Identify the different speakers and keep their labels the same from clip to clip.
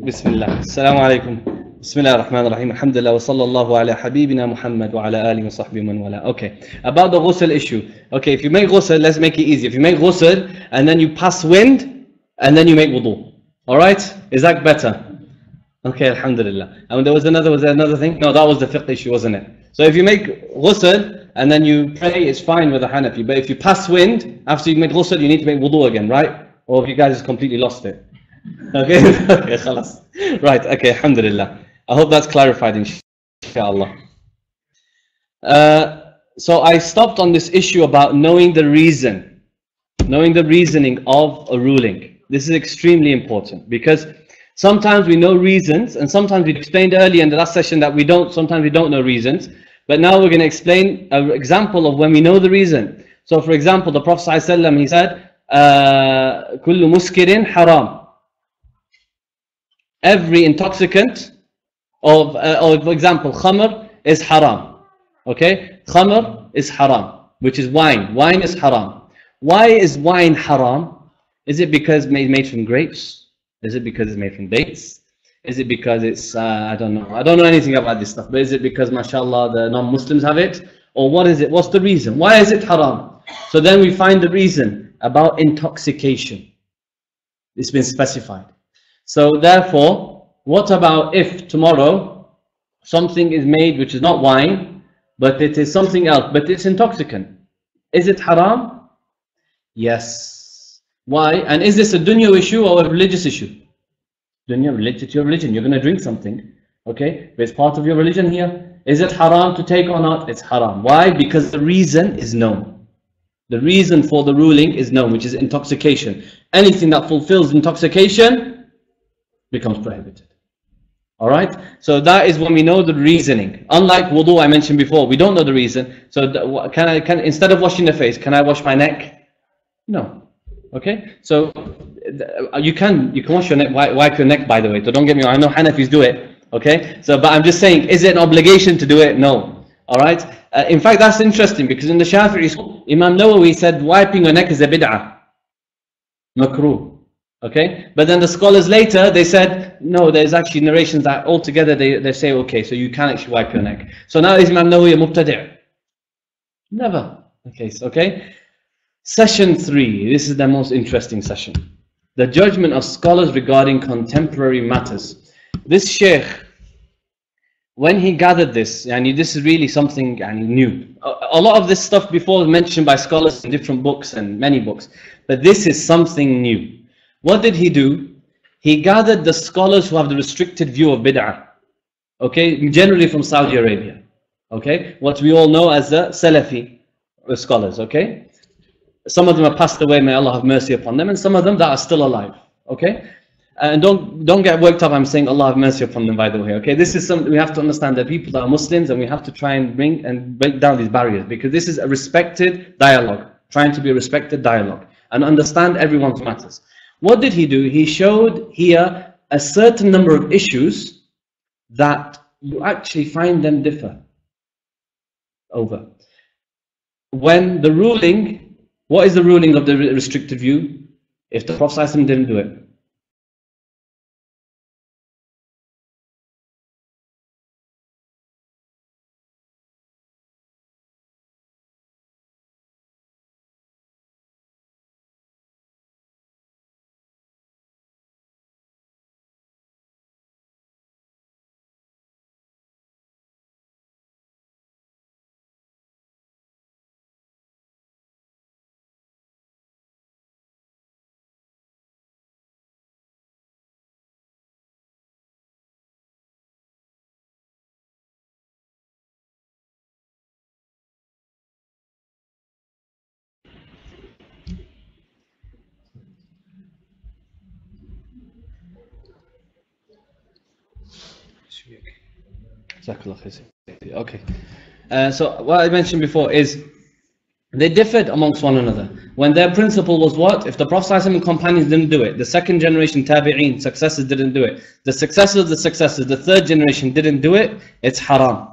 Speaker 1: بسم الله السلام عليكم بسم الله الرحمن الرحيم الحمد لله وصلى الله على حبيبنا محمد وعلى آله وصحبه من والاه. Okay, about the ghusl issue. Okay, if you make ghusl, let's make it easy. If you make ghusl and then you pass wind and then you make wudu, alright? Is that better? Okay, alhamdulillah. And was there another thing? No, that was the fiqh issue, wasn't it? So if you make ghusl and then you pray, it's fine with the Hanafi. But if you pass wind after you make ghusl, you need to make wudu again, right? Or if you guys just completely lost it. Okay, okay, khalas. Right, okay, alhamdulillah. I hope that's clarified, inshallah. So I stopped on this issue about knowing the reason, knowing the reasoning of a ruling. This is extremely important because sometimes we know reasons, and sometimes we explained earlier in the last session that sometimes we don't know reasons. But now we're going to explain an example of when we know the reason. So for example, the Prophet ﷺ, he said, كُلُّ مُسْكِرٍ حَرَامٍ. Every intoxicant of, for example, khamr is haram. Okay, khamr is haram, which is wine. Wine is haram. Why is wine haram? Is it because it's made from grapes? Is it because it's made from dates? Is it because it's, I don't know. I don't know anything about this stuff. But is it because, mashallah, the non-Muslims have it? Or what is it? What's the reason? Why is it haram? So then we find the reason about intoxication. It's been specified. So therefore, what about if tomorrow something is made which is not wine, but it is something else, but it's intoxicant? Is it haram? Yes. Why? And is this a dunya issue or a religious issue? Dunya, related to your religion. You're going to drink something, okay? But it's part of your religion here. Is it haram to take or not? It's haram. Why? Because the reason is known. The reason for the ruling is known, which is intoxication. Anything that fulfills intoxication becomes prohibited. Alright? So that is when we know the reasoning. Unlike wudu I mentioned before, we don't know the reason. So can instead of washing the face, can I wash my neck? No. Okay? So you can wash your neck, wipe your neck, by the way. So don't get me wrong, I know Hanafis do it. Okay? So but I'm just saying, is it an obligation to do it? No. Alright? In fact, that's interesting because in the Shafi'i school, Imam Nawawi said wiping your neck is a bid'ah. Makruh. Okay, but then the scholars later, they said, no, there's actually narrations that altogether they say, okay, so you can actually wipe your neck. So now is Imam Nawawi a mubtadi'? Never. Okay. Session 3, this is the most interesting session. The judgment of scholars regarding contemporary matters. This Shaykh, when he gathered this, and this is really something new. A lot of this stuff before was mentioned by scholars in different books and many books, but this is something new. What did he do? He gathered the scholars who have the restricted view of bid'ah. Okay, generally from Saudi Arabia. Okay, what we all know as the Salafi scholars. Okay, some of them have passed away, may Allah have mercy upon them, and some of them that are still alive. Okay, and don't get worked up. I'm saying Allah have mercy upon them, by the way. Okay, this is something we have to understand, that people that are Muslims, and we have to try and break down these barriers, because this is a respected dialogue, trying to be a respected dialogue and understand everyone's matters. What did he do? He showed here a certain number of issues that you actually find them differ over. When the ruling, what is the ruling of the restricted view? If the Prophet ﷺ didn't do it. Okay. So what I mentioned before is they differed amongst one another. When their principle was what? If the Prophet ﷺ and companions didn't do it, the second generation tabi'een, successors didn't do it, the successors of the successors, the third generation didn't do it, it's haram,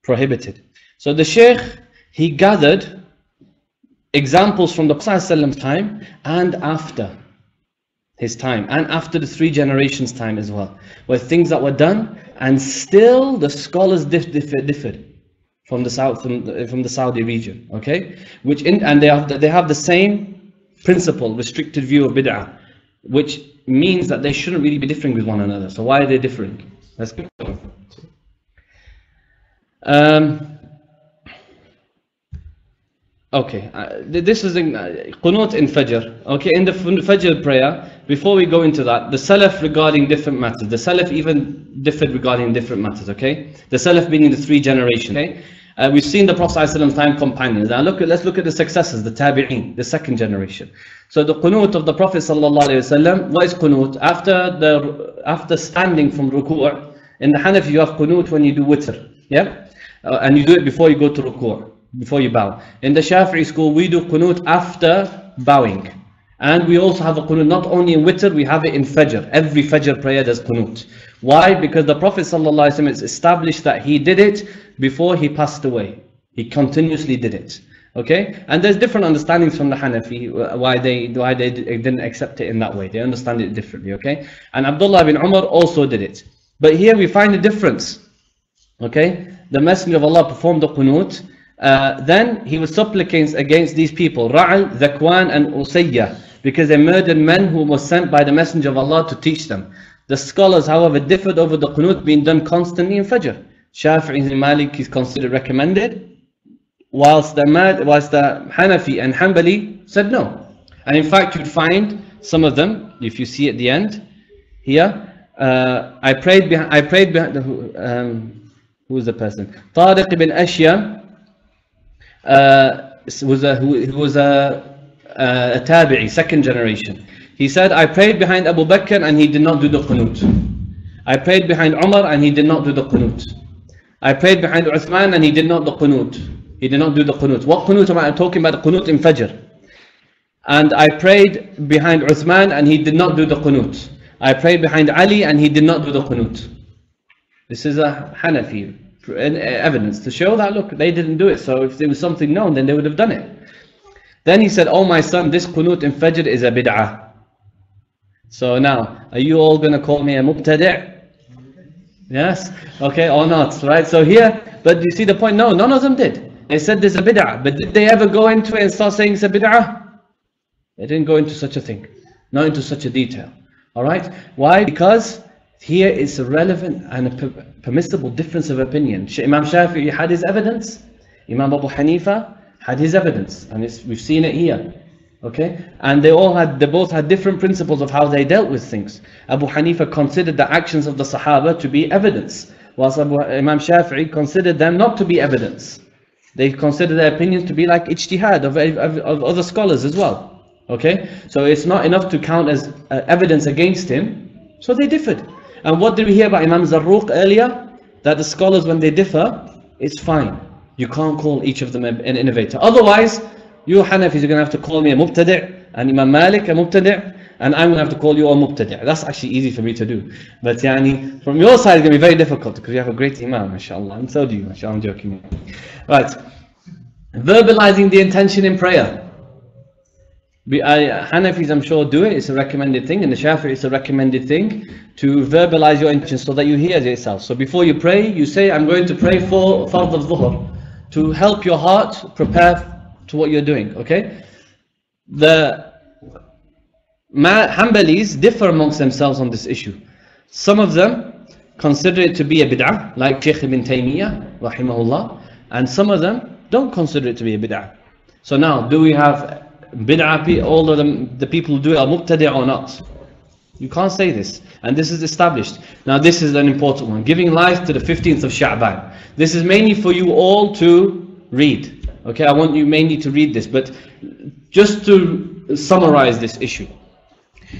Speaker 1: prohibited. So the Shaykh, he gathered examples from the Prophet ﷺ's time and after. his time, and after the 3 generations time as well, were things that were done, and still the scholars differed from the south, from the Saudi region, okay, and they have the same principle, restricted view of bid'ah, which means that they shouldn't really be differing with one another. So why are they differing? Let's go. Okay, this is in Qunut in Fajr. Okay, in the Fajr prayer, before we go into that, the Salaf regarding different matters. The Salaf even differed regarding different matters, okay? The Salaf being the 3 generations, okay? We've seen the Prophet ﷺ's time companions. Now let's look at the successors, the Tabi'een, the 2nd generation. So the Qunut of the Prophet ﷺ, what is Qunut? After standing from Ruku', in the Hanafi you have Qunut when you do Witr, yeah? And you do it before you go to Ruku', before you bow. In the Shafi'i school, we do Qunut after bowing. And we also have a Qunut not only in Witr, we have it in Fajr. Every Fajr prayer does Qunut. Why? Because the Prophet ﷺ is established that he did it before he passed away. He continuously did it. Okay? And there's different understandings from the Hanafi why they didn't accept it in that way. They understand it differently. Okay? And Abdullah bin Umar also did it. But here we find a difference. Okay? The Messenger of Allah performed the Qunut. Then he was supplicating against these people, Ra'al, Zakwan and Usayya, because they murdered men who were sent by the Messenger of Allah to teach them. The scholars, however, differed over the Qunut being done constantly in Fajr. Shafi'i and Malik is considered recommended, whilst the Hanafi and Hanbali said no. And in fact, you'd find some of them, if you see at the end here, I prayed behind who was the person? Tariq ibn Ashya who was a Tabi'i, 2nd generation. He said, I prayed behind Abu Bakr and he did not do the Qunut. I prayed behind Umar and he did not do the Qunut. I prayed behind Uthman and he did not do the Qunut. He did not do the Qunut. What Qunut am I talking about? The Qunut in Fajr. And I prayed behind Uthman and he did not do the Qunut. I prayed behind Ali and he did not do the Qunut. This is a Hanafi evidence to show that, look, they didn't do it. So if there was something known, then they would have done it. Then he said, oh my son, this Qunut in Fajr is a bid'ah. So now, are you all going to call me a mubtadi'? Yes? Okay, or not, right? So here, but you see the point? No, none of them did. They said there's a bid'ah, but did they ever go into it and start saying it's a bid'ah? They didn't go into such a thing, not into such a detail. Alright? Why? Because here is a relevant and a permissible difference of opinion. Imam Shafi'i had his evidence, Imam Abu Hanifa had his evidence, and we've seen it here. Okay, and they both had different principles of how they dealt with things. Abu Hanifa considered the actions of the Sahaba to be evidence, whilst Imam Shafi'i considered them not to be evidence. They considered their opinions to be like ijtihad of other scholars as well. Okay, so it's not enough to count as evidence against him. So they differed. And what did we hear about Imam Zarruq earlier? That the scholars, when they differ, it's fine. You can't call each of them an innovator. Otherwise, you Hanafis are going to have to call me a mubtadi', and Imam Malik a mubtadi', and I'm going to have to call you a mubtadi'. That's actually easy for me to do. But from your side, it's going to be very difficult because you have a great imam, mashallah, and so do you, mashallah. I'm joking. Right. Verbalizing the intention in prayer. Hanafis, I'm sure, do it. It's a recommended thing. And the Shafi'i, it's a recommended thing to verbalize your intention so that you hear it yourself. So before you pray, you say, I'm going to pray for Fard al-Dhuhr, to help your heart prepare to what you're doing, okay? The Hanbalis differ amongst themselves on this issue. Some of them consider it to be a bid'ah, like Shaykh ibn Taymiyyah, rahimahullah, and some of them don't consider it to be a bid'ah. So now, do we have bid'ah, all of them, the people who do it are mubtadi' or not? You can't say this, and this is established. Now this is an important one, giving life to the 15th of Sha'ban. This is mainly for you all to read. Okay, I want you mainly to read this, but just to summarize this issue.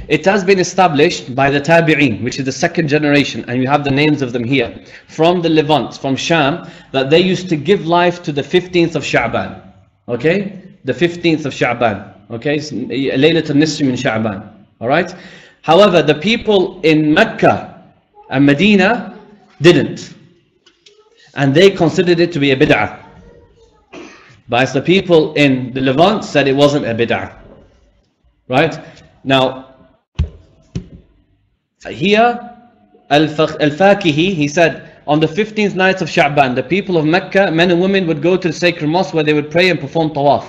Speaker 1: It has been established by the Tabi'een, which is the 2nd generation, and you have the names of them here, from the Levant, from Sham, that they used to give life to the 15th of Sha'ban. Okay, the 15th of Sha'ban. Okay, Laylat al-Nisf min Sha'ban. Alright? However, the people in Mecca and Medina didn't. And they considered it to be a bid'ah. But the people in the Levant said it wasn't a bid'ah. Right? Now, Here, Al-Fakihi, he said, on the 15th night of Sha'ban, the people of Mecca, men and women, would go to the sacred mosque where they would pray and perform tawaf.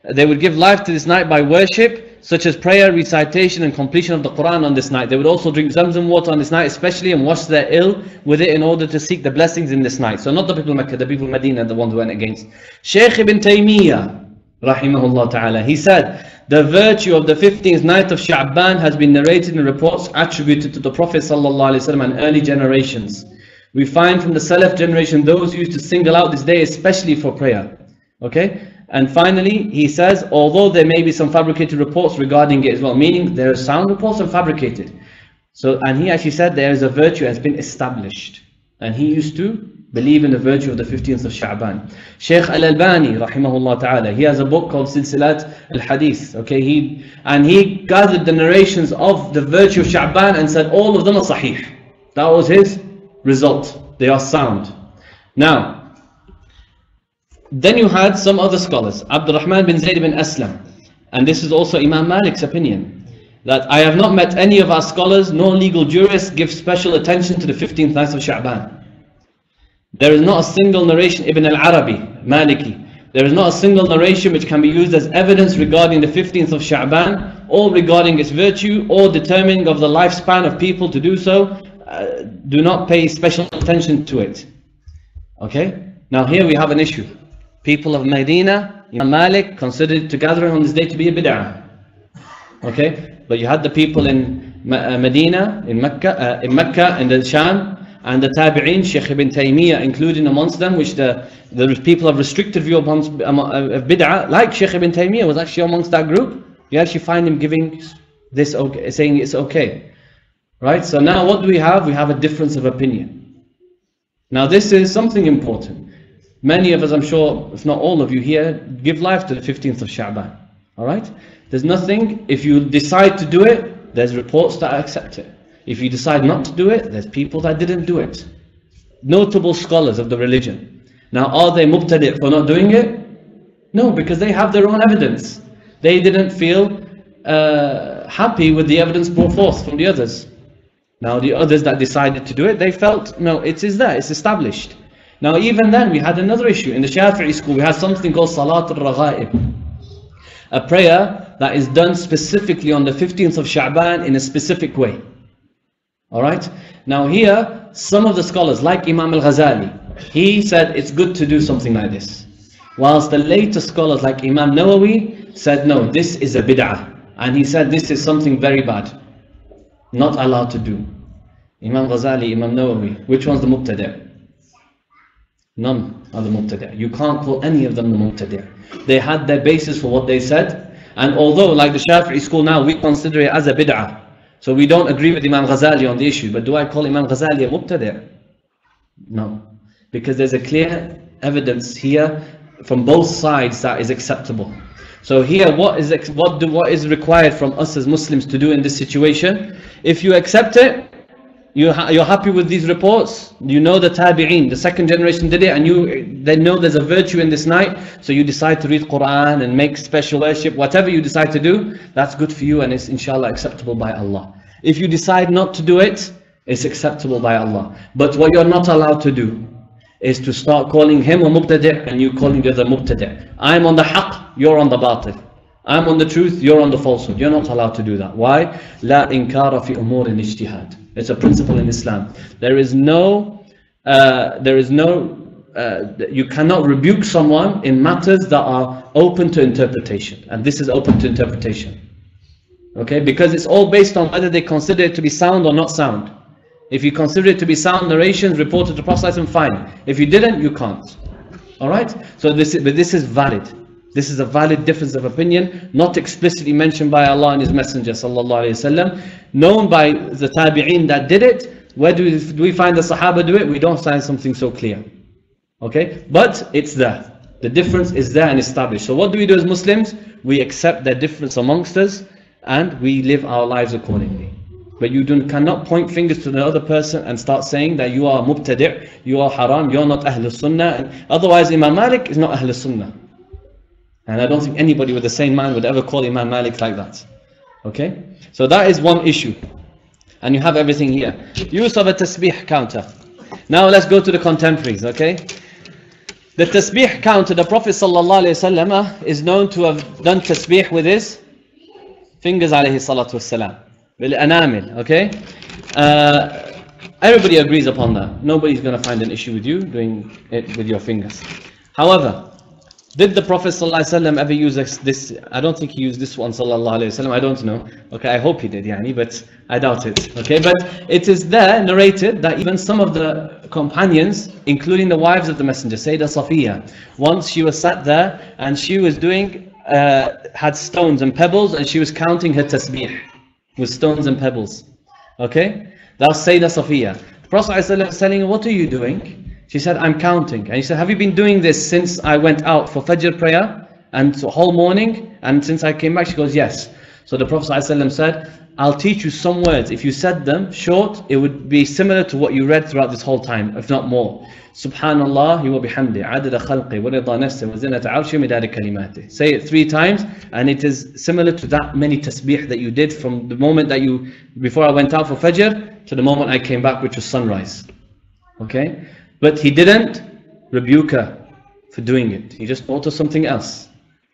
Speaker 1: They would give life to this night by worship, such as prayer, recitation and completion of the Quran on this night. They would also drink Zamzam water on this night especially, and wash their ill with it in order to seek the blessings in this night. So not the people of Mecca, the people of Medina, the ones who went against. Shaykh ibn Taymiyyah, rahimahullah ta'ala, he said, the virtue of the 15th night of Sha'ban has been narrated in reports attributed to the Prophet ﷺ and early generations. We find from the Salaf generation those who used to single out this day especially for prayer. Okay? And finally, he says, although there may be some fabricated reports regarding it as well, meaning there are sound reports and fabricated. So, and he actually said there is a virtue has been established. And he used to believe in the virtue of the 15th of Sha'ban. Shaykh Al-Albani, rahimahullah ta'ala, he has a book called Silsilat Al-Hadith. Okay, he gathered the narrations of the virtue of Sha'ban and said all of them are sahih. That was his result. They are sound. Now, then you had some other scholars, Abdurrahman bin Zayd bin Aslam, and this is also Imam Malik's opinion, that I have not met any of our scholars nor legal jurists give special attention to the 15th night of Sha'ban. There is not a single narration, Ibn al-Arabi, Maliki, there is not a single narration which can be used as evidence regarding the 15th of Sha'ban, or regarding its virtue, or determining of the lifespan of people to do so. Do not pay special attention to it. Okay? Now here we have an issue. People of Medina, Imam Malik considered to gathering on this day to be a bid'ah. Okay? But you had the people in Medina, in Mecca, in the Sham, and the Tabi'in, Shaykh ibn Taymiyyah including amongst them, which the people have restricted view of bid'ah, like Shaykh ibn Taymiyyah was actually amongst that group. You actually find him giving this okay, saying it's okay. Right? So now what do we have? We have a difference of opinion. Now this is something important. Many of us, I'm sure, if not all of you here, give life to the 15th of Sha'ban. Alright? There's nothing, if you decide to do it, there's reports that accept it. If you decide not to do it, there's people that didn't do it. Notable scholars of the religion. Now, are they mubtadi' for not doing it? No, because they have their own evidence. They didn't feel happy with the evidence brought forth from the others. Now, the others that decided to do it, they felt, no, it is there, it's established. Now, even then, we had another issue. In the Shafi'i school, we had something called Salat al-Raghaib. A prayer that is done specifically on the 15th of Sha'ban in a specific way. Alright? Now here, some of the scholars, like Imam al-Ghazali, he said it's good to do something like this. Whilst the later scholars like Imam Nawawi said, no, this is a bid'ah. And he said this is something very bad. Not allowed to do. Imam Ghazali, Imam Nawawi, which one's the mubtadi'? None are the mubtadi'. You can't call any of them the mubtadi'. They had their basis for what they said. And although, like the Shafi'i school now, we consider it as a bid'ah. So we don't agree with Imam Ghazali on the issue. But do I call Imam Ghazali a mubtadi'? No. Because there's a clear evidence here from both sides that is acceptable. So here, what is required from us as Muslims to do in this situation? If you accept it, you're happy with these reports, you know the Tabi'een, the second generation did it, and they know there's a virtue in this night, so you decide to read Quran and make special worship, whatever you decide to do, that's good for you and it's inshallah acceptable by Allah. If you decide not to do it, it's acceptable by Allah. But what you're not allowed to do is to start calling him a mubtadi' and you calling the other mubtadi'. I'm on the haqq, you're on the batil. I'm on the truth, you're on the falsehood. You're not allowed to do that. Why? La inkara fi umur al-ijtihad. It's a principle in Islam. You cannot rebuke someone in matters that are open to interpretation. And this is open to interpretation. Okay? Because it's all based on whether they consider it to be sound or not sound. If you consider it to be sound narrations reported to Prophet, fine. If you didn't, you can't. Alright? So this is valid. This is a valid difference of opinion, not explicitly mentioned by Allah and His Messenger sallallahu alaihi wasallam, known by the Tabi'een that did it. Where do we find the Sahaba do it? We don't find something so clear. Okay? But it's there. The difference is there and established. So what do we do as Muslims? We accept that difference amongst us and we live our lives accordingly. But you cannot point fingers to the other person and start saying that you are mubtadi', you are haram, you're not Ahlul Sunnah. Otherwise Imam Malik is not Ahlul Sunnah. And I don't think anybody with a sane mind would ever call Imam Malik like that. Okay? So that is one issue. And you have everything here. Use of a tasbih counter. Now let's go to the contemporaries, okay? The tasbih counter, the Prophet ﷺ is known to have done tasbih with his fingers, alayhi salatu wassalam. Bil anamil, okay? Everybody agrees upon that. Nobody's going to find an issue with you doing it with your fingers. However, did the Prophet ﷺ ever use this? I don't think he used this one, sallallahu alayhi wasallam. I don't know. Okay, I hope he did, yani, but I doubt it. Okay, but it is there narrated that even some of the companions, including the wives of the Messenger, Sayyidah Safiya, once she was sat there and she was doing, had stones and pebbles, and she was counting her tasbih with stones and pebbles. Okay, that's Sayyidah Safiya. The Prophet ﷺ was telling her, what are you doing? She said, I'm counting. And he said, have you been doing this since I went out for Fajr prayer and the whole morning? And since I came back? She goes, yes. So the Prophet ﷺ said, I'll teach you some words. If you said them short, it would be similar to what you read throughout this whole time, if not more. Subhanallah wa bihamdi, adada khalqi, wa rida nafsi, wa zinata arshi, midada kalimati. Say it 3 times, and it is similar to that many tasbih that you did from the moment that you, before I went out for Fajr, to the moment I came back, which was sunrise. Okay? But he didn't rebuke her for doing it. He just taught her something else.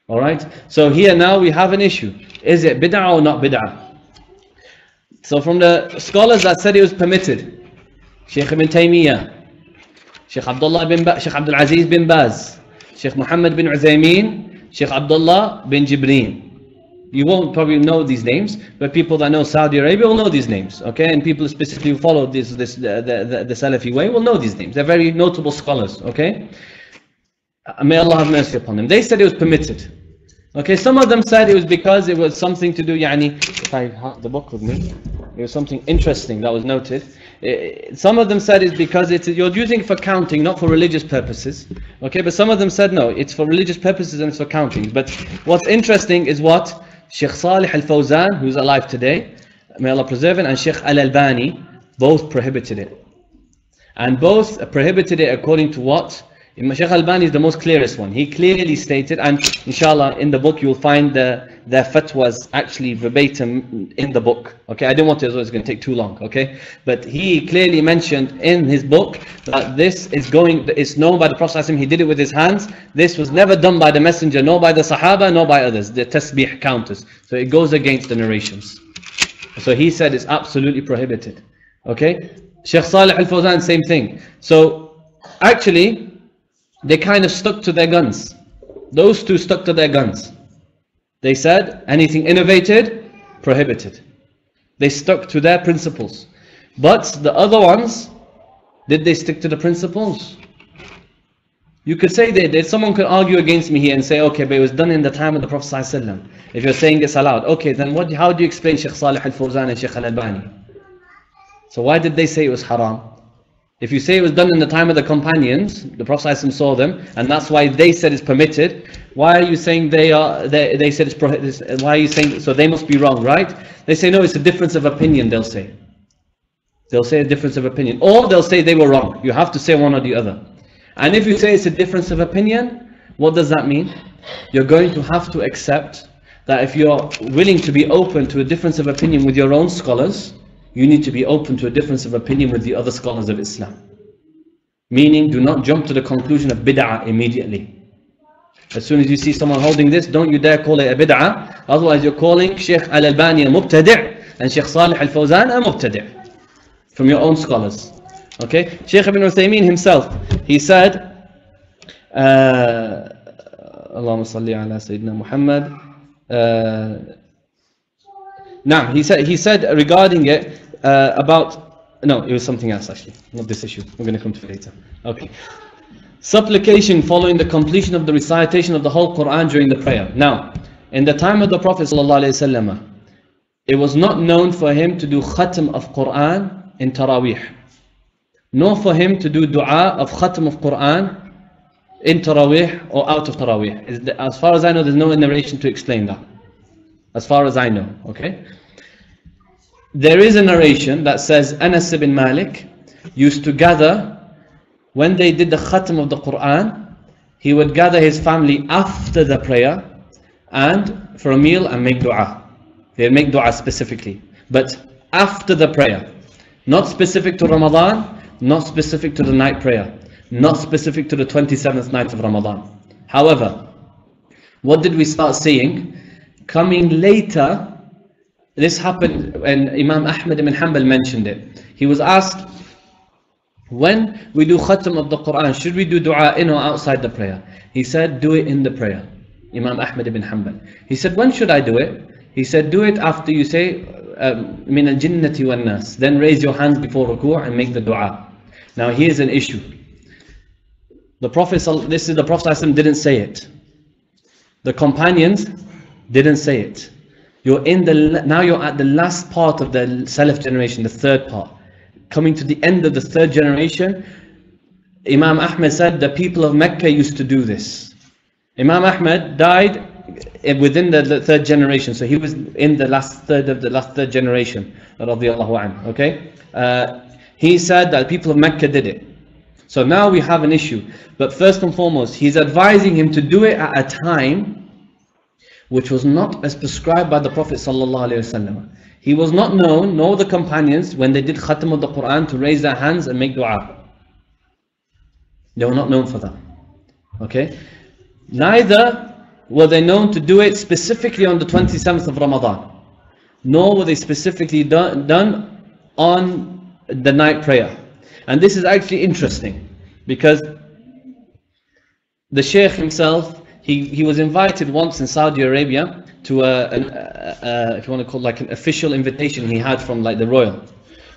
Speaker 1: Alright? So here now we have an issue. Is it bid'ah or not bid'ah? So from the scholars that said it was permitted, Shaykh ibn Taymiyyah, Shaykh Abdullah bin Shaykh Abdul Aziz bin Baz, Shaykh Mohammed bin Uthaymeen, Shaykh Abdullah bin Jibreen. You won't probably know these names, but people that know Saudi Arabia will know these names, okay? And people specifically who follow the Salafi way will know these names. They're very notable scholars, okay? May Allah have mercy upon them. They said it was permitted. Okay, some of them said it was because it was something to do, yani, if I had the book with me, it was something interesting that was noted. Some of them said it's because you're using it for counting, not for religious purposes. Okay, but some of them said no, it's for religious purposes and it's for counting. But what's interesting is what Shaykh Salih al-Fawzan, who's alive today, may Allah preserve him, and Shaykh al-Albani both prohibited it. And both prohibited it according to what? Shaykh al-Albani is the most clearest one. He clearly stated, and inshallah in the book you'll find their fatwas actually verbatim in the book. Okay, I didn't want to, it's going to take too long. Okay, but he clearly mentioned in his book that this is it's known by the Prophet ﷺ, he did it with his hands. This was never done by the Messenger, nor by the Sahaba, nor by others, the tasbih counters. So it goes against the narrations. So he said it's absolutely prohibited. Okay, Shaykh Salih al-Fawzan, same thing. So actually, they kind of stuck to their guns. Those two stuck to their guns. They said anything innovated, prohibited. They stuck to their principles. But the other ones, did they stick to the principles? You could say they did. Someone could argue against me here and say, okay, but it was done in the time of the Prophet ﷺ. If you're saying it's allowed, okay, then how do you explain Shaykh Salih al-Fawzan and Shaykh al-Albani? So why did they say it was haram? If you say it was done in the time of the companions, the Prophet ﷺ saw them, and that's why they said it's permitted, why are you saying they said it's prohibited? Why are you saying, so they must be wrong, right? They say, no, it's a difference of opinion, they'll say. They'll say a difference of opinion. Or they'll say they were wrong. You have to say one or the other. And if you say it's a difference of opinion, what does that mean? You're going to have to accept that if you're willing to be open to a difference of opinion with your own scholars, you need to be open to a difference of opinion with the other scholars of Islam. Meaning, do not jump to the conclusion of bid'ah immediately. As soon as you see someone holding this, don't you dare call it a bid'ah. Otherwise you're calling Shaykh al-Albani a mubtadi' and Shaykh Salih al-Fawzan a mubtadi' from your own scholars. Okay? Shaykh ibn Uthaymeen himself, he said, Allahumma salli ala Sayyidina Muhammad. Now, he said regarding it, no, it was something else actually, not this issue. We're going to come to it later. Okay. Supplication following the completion of the recitation of the whole Quran during the prayer. Now, in the time of the Prophet ﷺ, it was not known for him to do khatm of Quran in Taraweeh, nor for him to do dua of khatm of Quran in Taraweeh or out of Taraweeh. As far as I know, there's no narration to explain that. As far as I know, okay? There is a narration that says Anas ibn Malik used to gather, when they did the khatm of the Quran, he would gather his family after the prayer and for a meal and make dua. They'd make dua specifically. But after the prayer. Not specific to Ramadan, not specific to the night prayer, not specific to the 27th night of Ramadan. However, what did we start seeing? Coming later, this happened when Imam Ahmed ibn Hanbal mentioned it. He was asked, when we do khatam of the Quran, should we do dua in or outside the prayer? He said, do it in the prayer. Imam Ahmed ibn Hanbal. He said, when should I do it? He said, do it after you say, min al-jinnati wan nas. Then raise your hands before ruku' and make the dua. Now here's an issue. The Prophet ﷺ didn't say it. The companions didn't say it. Now you're at the last part of the Salaf generation, the third part. Coming to the end of the third generation, Imam Ahmed said the people of Mecca used to do this. Imam Ahmed died within the third generation, so he was in the last third of the third generation, radiallahu anhu, okay? He said that people of Mecca did it. So now we have an issue. But first and foremost, he's advising him to do it at a time which was not as prescribed by the Prophet ﷺ. He was not known, nor the companions, when they did khatam of the Quran, to raise their hands and make dua. They were not known for that. Okay? Neither were they known to do it specifically on the 27th of Ramadan, nor were they specifically done on the night prayer. And this is actually interesting, because the Shaykh himself, he was invited once in Saudi Arabia to if you want to call it like an official invitation he had from like the royal.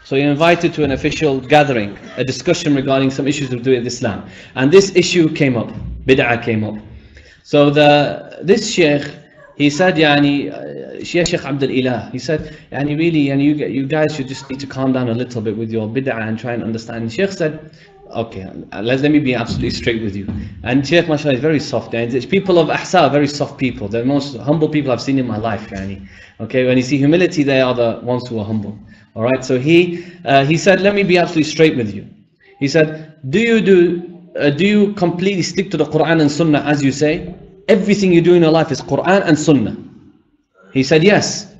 Speaker 1: So he invited to an official gathering, a discussion regarding some issues of doing Islam. And this issue came up, bid'ah came up. So this Shaykh, he said, Shaykh Abdul Ilah, he said, really, you guys should just need to calm down a little bit with your bid'ah and try and understand. And Shaykh said, okay, let me be absolutely straight with you. And Shaykh, mashallah, is very soft. And people of Ahsa are very soft people. They're the most humble people I've seen in my life. Okay, when you see humility, they are the ones who are humble. All right, so he said, let me be absolutely straight with you. He said, do you completely stick to the Quran and Sunnah as you say? Everything you do in your life is Quran and Sunnah. He said, yes.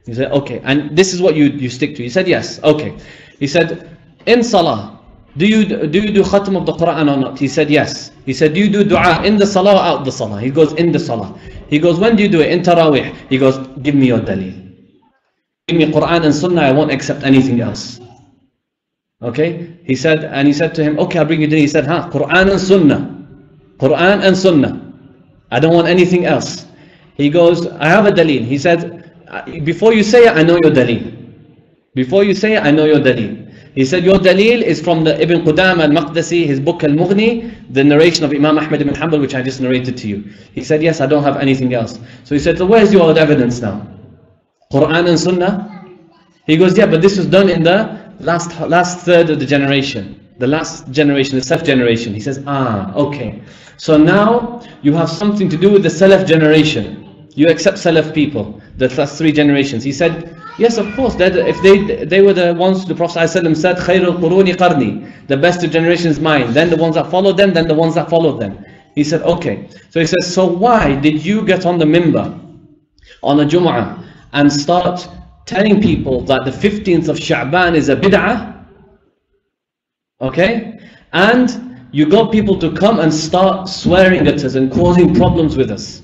Speaker 1: He said, okay. And this is what you stick to. He said, yes. Okay. He said, in Salah, do you do khatam of the Quran or not? He said, yes. He said, do you do dua in the Salah or out the Salah? He goes, in the Salah. He goes, when do you do it? In Tarawih. He goes, give me your daleel. Give me Quran and Sunnah, I won't accept anything else. Okay? He said to him, okay, I'll bring you daleel. He said, Quran and Sunnah. Quran and Sunnah. I don't want anything else. He goes, I have a daleel. He said, before you say it, I know your daleel. Before you say it, I know your daleel. He said, your daleel is from the Ibn Qudama al-Maqdisi, his book Al-Mughni, the narration of Imam Ahmed ibn Hanbal, which I just narrated to you. He said, yes, I don't have anything else. So he said, so where's your evidence now? Quran and Sunnah? He goes, yeah, but this was done in the last third of the generation. The last generation, the Salaf generation. He says, okay. So now you have something to do with the Salaf generation. You accept Salaf people, the last three generations. He said, yes, of course. If they were the ones the Prophet ﷺ said, Khairul Quruni Qarni, the best of generations mine. Then the ones that followed them, then the ones that followed them. He said, okay. So he says, so why did you get on the minbar on a Jum'ah and start telling people that the 15th of Sha'ban is a bid'ah? Okay? And you got people to come and start swearing at us and causing problems with us.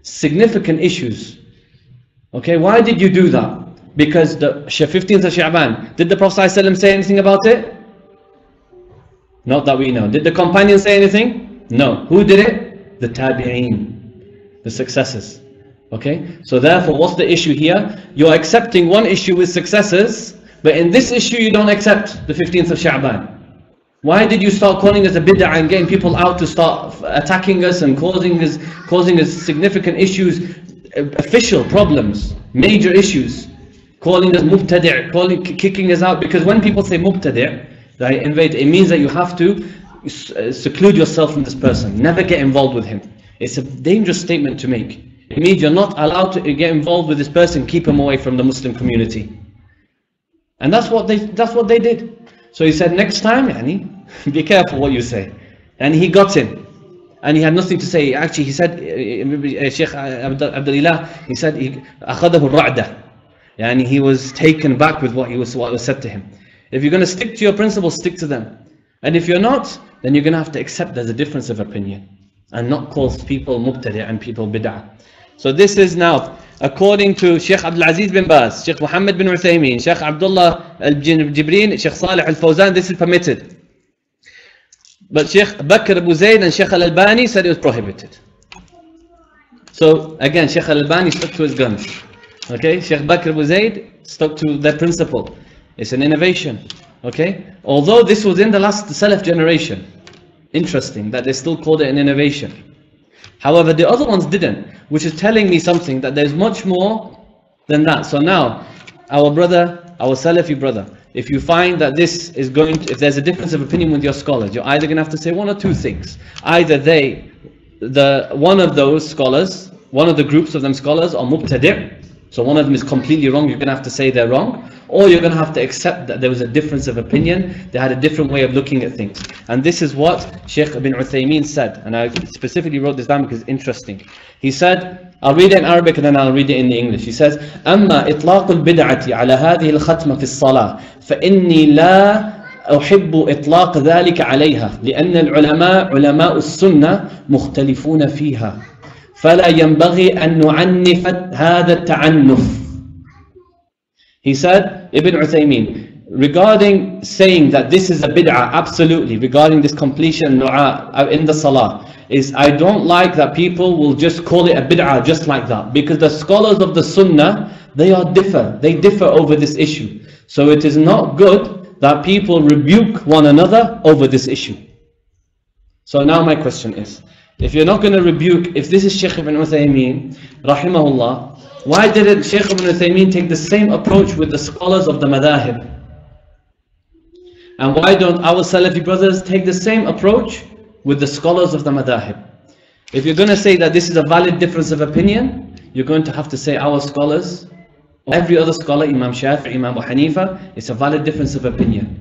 Speaker 1: Significant issues. Okay, why did you do that? Because the 15th of Sha'ban, did the Prophet ﷺ say anything about it? Not that we know. Did the companions say anything? No. Who did it? The Tabi'een, the successors. Okay, so therefore what's the issue here? You're accepting one issue with successors, but in this issue you don't accept the 15th of Sha'ban. Why did you start calling us a bid'ah and getting people out to start attacking us and causing us significant issues, official problems, major issues, calling us mubtadi', kicking us out? Because when people say mubtadi', right, it means that you have to seclude yourself from this person, never get involved with him. It's a dangerous statement to make. It means you're not allowed to get involved with this person, keep him away from the Muslim community. And that's what they did. So he said, next time, be careful what you say. And he got him. And he had nothing to say. Actually, he said, Shaykh Abdul Ilah, he said, أخذه الرعدة. Yani he was taken back with what was said to him. If you're going to stick to your principles, stick to them. And if you're not, then you're going to have to accept there's a difference of opinion and not call people mubtadi' and people bid'ah. So this is now, according to Shaykh Abdul Aziz bin Baz, Shaykh Mohammed bin Uthaymeen, Shaykh Abdullah al-Jibreen, Shaykh Salih al-Fawzan, this is permitted. But Shaykh Bakr Abu Zayd and Shaykh al-Albani said it was prohibited. So again, Shaykh al-Albani stuck to his guns. Okay, Shaykh Bakr Abu Zayd stuck to their principle. It's an innovation. Okay, although this was in the last Salaf generation. Interesting that they still called it an innovation. However, the other ones didn't, which is telling me something, that there's much more than that. So now, our brother, our Salafi brother, if you find that this is going to, if there's a difference of opinion with your scholars, you're either going to have to say one or two things. Either one of those scholars, one of the groups of them scholars are mubtadi', so one of them is completely wrong, you're going to have to say they're wrong, or you're going to have to accept that there was a difference of opinion, they had a different way of looking at things. And this is what Shaykh ibn Uthaymeen said, and I specifically wrote this down because it's interesting. He said, I'll read it in Arabic and then I'll read it in the English. He says, أما إطلاق البدعة على هذه الختمة في الصلاة فإني لا أحب إطلاق ذلك عليها لأن العلماء علماء السنة مختلفون فيها فلا ينبغي أن نعنف هذا التعنف. He said, Ibn Uthaymeen, regarding saying that this is a bid'ah, absolutely, regarding this completion du'a in the salah, is I don't like that people will just call it a bid'ah just like that, because the scholars of the sunnah, they differ over this issue. So it is not good that people rebuke one another over this issue. So now my question is, if you're not going to rebuke, if this is Shaykh ibn Uthaymeen, rahimahullah, why didn't Shaykh ibn Uthaymeen take the same approach with the scholars of the madahib? And why don't our Salafi brothers take the same approach with the scholars of the madahib? If you're going to say that this is a valid difference of opinion, you're going to have to say our scholars, every other scholar, Imam Shafi'i, Imam Abu Hanifa, it's a valid difference of opinion.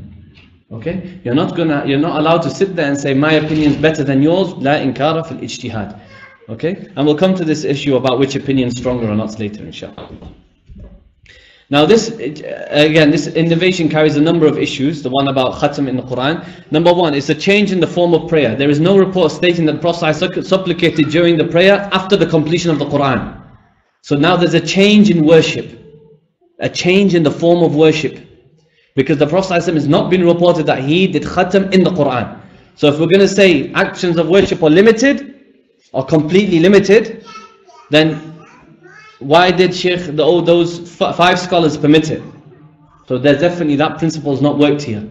Speaker 1: Okay? You're not allowed to sit there and say my opinion is better than yours, la inkara fil ijtihad. Okay? And we'll come to this issue about which opinion is stronger or not later, inshallah. Now this, again, this innovation carries a number of issues, the one about khatam in the Quran. Number one, it's a change in the form of prayer. There is no report stating that the Prophet supplicated during the prayer after the completion of the Quran. So now there's a change in worship, a change in the form of worship. Because the Prophet has not been reported that he did khatam in the Quran. So if we're going to say actions of worship are limited, or completely limited, then why did Shaykh, those five scholars permit it? So there's definitely that principle has not worked here.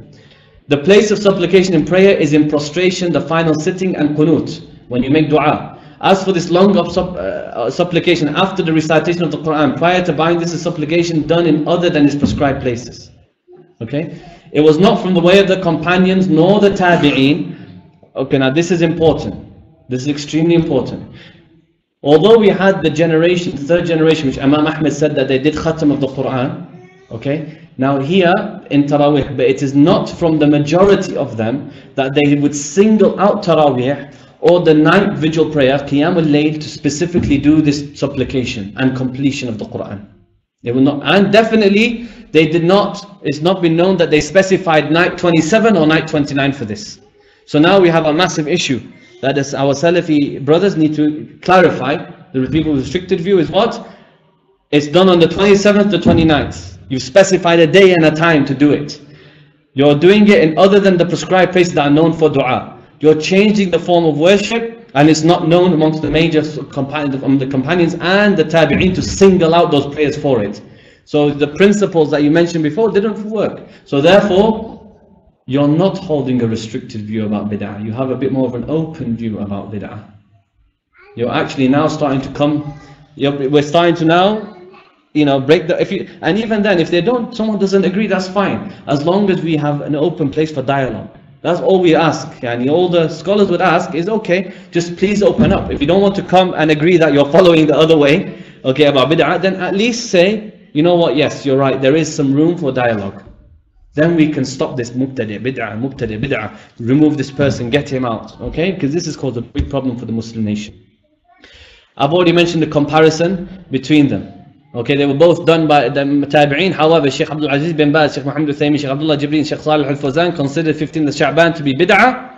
Speaker 1: The place of supplication in prayer is in prostration, the final sitting, and qunut, when you make dua. As for this long supplication after the recitation of the Quran, prior to buying, this is supplication done in other than its prescribed places. Okay? It was not from the way of the companions nor the tabi'een. Okay, now this is important. This is extremely important. Although we had the generation, third generation, which Imam Ahmed said that they did khatam of the Quran, okay? Now here in Taraweeh, but it is not from the majority of them that they would single out Taraweeh or the night vigil prayer, Qiyam al-Layl, to specifically do this supplication and completion of the Quran. They will not, and definitely they did not, it's not been known that they specified night 27 or night 29 for this. So now we have a massive issue. That is, our Salafi brothers need to clarify. The people with restricted view is what? It's done on the 27th to 29th. You've specified a day and a time to do it. You're doing it in other than the prescribed places that are known for dua. You're changing the form of worship, and it's not known amongst the major companions and the tabi'een to single out those prayers for it. So the principles that you mentioned before didn't work. So therefore, you're not holding a restricted view about bid'ah. You have a bit more of an open view about bid'ah. You're actually now starting to come, we're starting to now, break the, and even then, if someone doesn't agree, that's fine. As long as we have an open place for dialogue. That's all we ask. And all the scholars would ask is, okay, just please open up. If you don't want to come and agree that you're following the other way, okay, about bid'ah, then at least say, you know what, yes, you're right, there is some room for dialogue. Then we can stop this mubtadi' bid'ah, remove this person, get him out, okay? Because this has caused a big problem for the Muslim nation. I've already mentioned the comparison between them. Okay, they were both done by the Tabi'een. However, Shaykh Abdul Aziz bin Baz, Shaykh Mohammed Uthaymin, Shaykh Abdullah Jibreel, Shaykh Salih al-Fawzan considered 15th of Sha'ban to be bid'ah,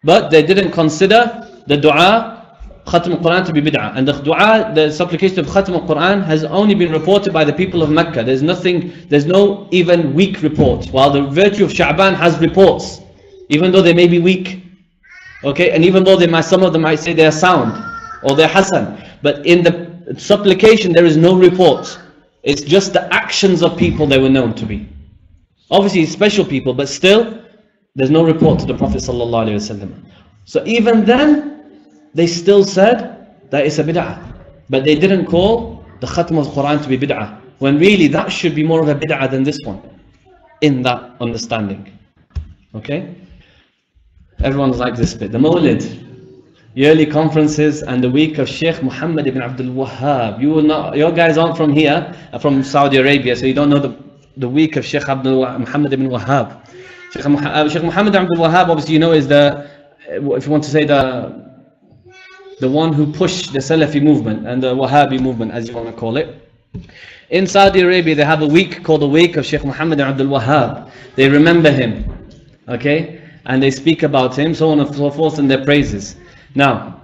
Speaker 1: but they didn't consider the dua Khatm al-Quran to be bid'ah. And the dua, the supplication of Khatm al-Quran has only been reported by the people of Mecca. There's no even weak report. While the virtue of Sha'ban has reports, even though they may be weak. Okay, and even though some of them might say they are sound or they're hasan, but in the supplication there is no report. It's just the actions of people they were known to be. Obviously special people, but still there's no report to the Prophet ﷺ. So even then they still said that it's a bid'ah, but they didn't call the Khatm al-Quran to be bid'ah, when really that should be more of a bid'ah than this one, in that understanding. Okay, everyone's like this bit. The Mawlid, yearly conferences and the week of Shaykh Mohammed ibn Abdul Wahhab. You will not, your guys aren't from here, from Saudi Arabia, so you don't know the week of Shaykh Mohammed ibn Wahhab. Shaykh Mohammed ibn Abdul Wahhab, obviously you know, is the, if you want to say the one who pushed the Salafi movement and the Wahhabi movement, as you want to call it. In Saudi Arabia they have a week called the week of Shaykh Mohammed ibn Abdul Wahhab. They remember him, okay, and they speak about him, so on and so forth, in their praises. Now,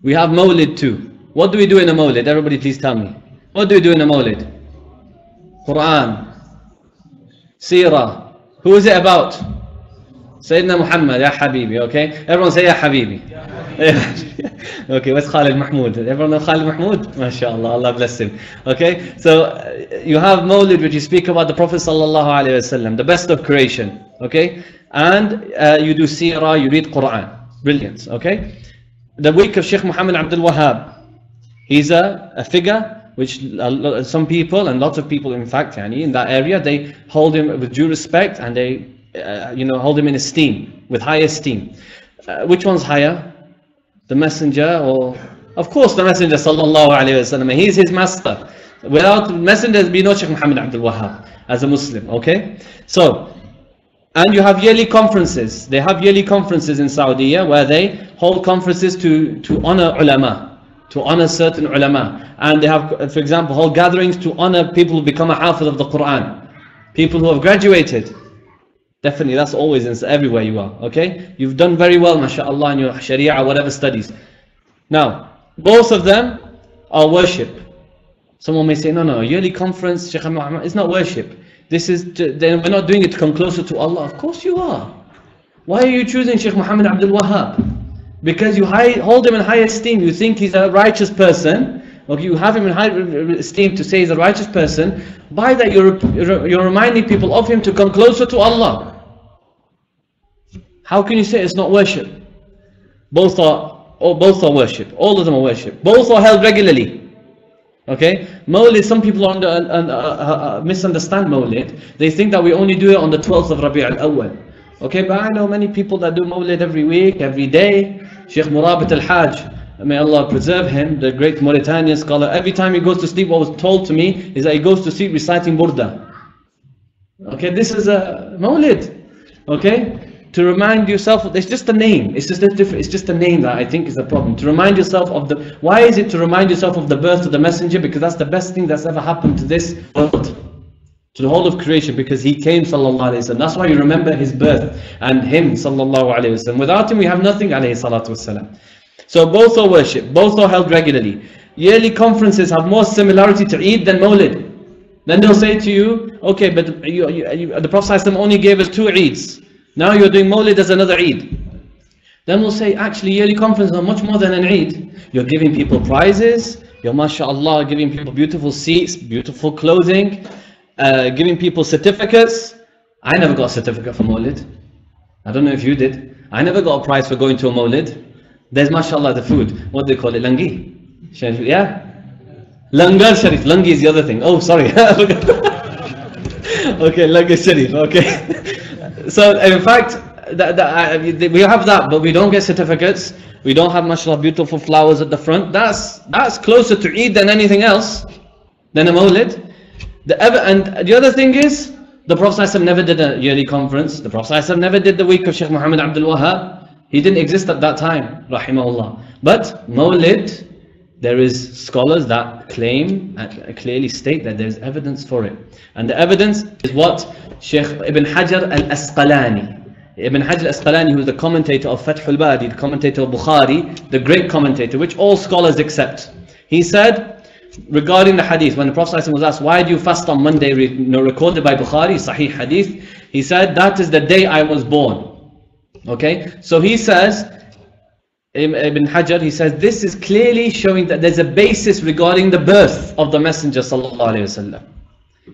Speaker 1: we have Mawlid too. What do we do in a Mawlid? Everybody please tell me. What do we do in a Mawlid? Quran, Seerah. Who is it about? Sayyidina Muhammad, Ya Habibi, okay? Everyone say Ya Habibi. Okay, where's Khalid Mahmoud? Everyone know Khalid Mahmoud? MashaAllah, Allah bless him. Okay, so you have Mawlid, which you speak about the Prophet Sallallahu Alaihi Wasallam, the best of creation, okay? And you do Seerah, you read Quran. Brilliant, okay? The week of Shaykh Mohammed Abdul Wahhab, he's a figure which some people, and lots of people in fact, in that area, they hold him with due respect, and they hold him in esteem, with high esteem. Which one's higher? The messenger, or of course the messenger sallallahu alaihi wasallam. He's his master. Without the messenger there'd be no Shaykh Mohammed Abdul Wahhab as a Muslim, okay? So, and you have yearly conferences. They have yearly conferences in Saudi where they hold conferences to honor ulama, to honor certain ulama. And they have, for example, hold gatherings to honor people who become a hafiz of the Quran, people who have graduated. Definitely, that's always everywhere you are, okay? You've done very well, mashallah, in your sharia, whatever studies. Now, both of them are worship. Someone may say, no, yearly conference, Shaykh Muhammad, it's not worship. This is, then we're not doing it to come closer to Allah. Of course you are. Why are you choosing Shaykh Mohammed Abdul Wahhab? Because you hold him in high esteem. You think he's a righteous person. Okay, you have him in high esteem to say he's a righteous person. By that you're reminding people of him to come closer to Allah. How can you say it's not worship? Both are worship. All of them are worship. Both are held regularly. Okay, Mawlid, some people misunderstand Mawlid. They think that we only do it on the 12th of Rabi' al-Awwal. Okay, but I know many people that do Mawlid every week, every day. Sheikh Murabit al-Hajj, may Allah preserve him, the great Mauritanian scholar, every time he goes to sleep, what was told to me is that he goes to sleep reciting Burda. Okay, this is a Mawlid. Okay, to remind yourself, it's just a name. It's just a name that I think is a problem. To remind yourself of why is it to remind yourself of the birth of the messenger? Because that's the best thing that's ever happened to this world, to the whole of creation, because he came sallallahu alayhi wa sallam. That's why you remember his birth and him sallallahu alayhi wa sallam. Without him we have nothing alayhi salatu wasalam. So both are worship, both are held regularly. Yearly conferences have more similarity to Eid than Mawlid. Then they'll say to you, okay, but the Prophet ﷺ only gave us 2 Eids. Now you're doing Mawlid as another Eid. Then we'll say, actually yearly conferences are much more than an Eid. You're giving people prizes, you're mashallah giving people beautiful seats, beautiful clothing, giving people certificates. I never got a certificate for Mawlid. I don't know if you did. I never got a prize for going to a Mawlid. There's mashallah the food. What do they call it? Langi? Yeah? Langar Sharif. Langi is the other thing. Oh, sorry. Okay, Langar Sharif. Okay. So, in fact, we have that, but we don't get certificates. We don't have mashallah beautiful flowers at the front. That's closer to Eid than anything else, than a Mawlid. And the other thing is, the Prophet ﷺ never did a yearly conference. The Prophet ﷺ never did the week of Shaykh Mohammed Abdul Wahhab. He didn't exist at that time, rahimahullah. But Mawlid there is scholars that claim and clearly state that there is evidence for it. And the evidence is what Shaykh Ibn Hajar al-Asqalani, Ibn Hajar al-Asqalani, who is the commentator of Fath al-Bari, the commentator of Bukhari, the great commentator, which all scholars accept. He said, regarding the hadith, when the Prophet ﷺ was asked, why do you fast on Monday, recorded by Bukhari, Sahih hadith, he said, that is the day I was born. Okay, so he says, Ibn Hajar, he says, this is clearly showing that there's a basis regarding the birth of the Messenger sallallahu alaihi wasallam.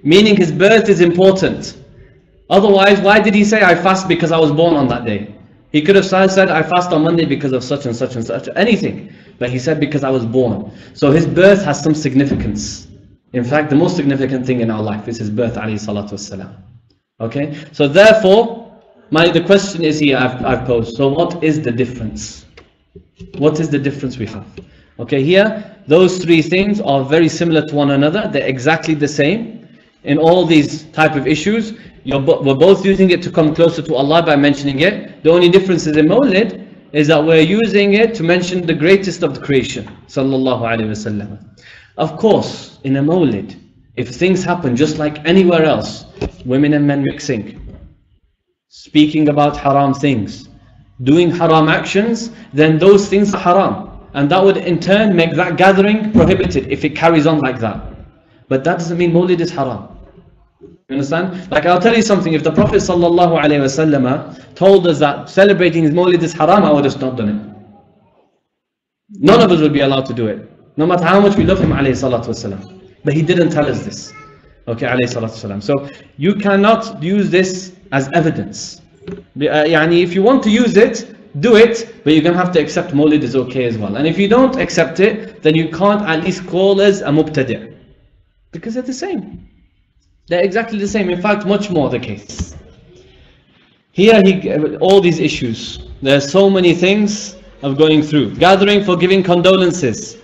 Speaker 1: Meaning his birth is important. Otherwise, why did he say, I fast because I was born on that day? He could have said, I fast on Monday because of such and such and such, anything. But he said, because I was born. So his birth has some significance. In fact, the most significant thing in our life is his birth, alayhi salatu wasalam. Okay, so therefore, the question is here, I've posed. So what is the difference? What is the difference we have? Okay, here, those three things are very similar to one another. They're exactly the same. In all these type of issues, we're both using it to come closer to Allah by mentioning it. The only difference is in Mawlid is that we're using it to mention the greatest of the creation, sallallahu alaihi wasallam. Of course, in a Mawlid, if things happen just like anywhere else, women and men mixing, speaking about haram things, doing haram actions, then those things are haram. And that would in turn make that gathering prohibited if it carries on like that. But that doesn't mean Mawlid is haram. You understand? Like, I'll tell you something, if the Prophet sallallahu alaihi wasallam told us that celebrating his Mawlid is haram, I would have not done it. None of us would be allowed to do it, no matter how much we love him alayhi salatu wasalam. But he didn't tell us this. Okay, alayhi salatu wasalam. So you cannot use this as evidence. If you want to use it, do it, but you're going to have to accept Mawlid is okay as well. And if you don't accept it, then you can't at least call us a mubtadi', because they're the same. They're exactly the same. In fact, much more the case. Here, all these issues, there's so many things of going through. Gathering for giving condolences.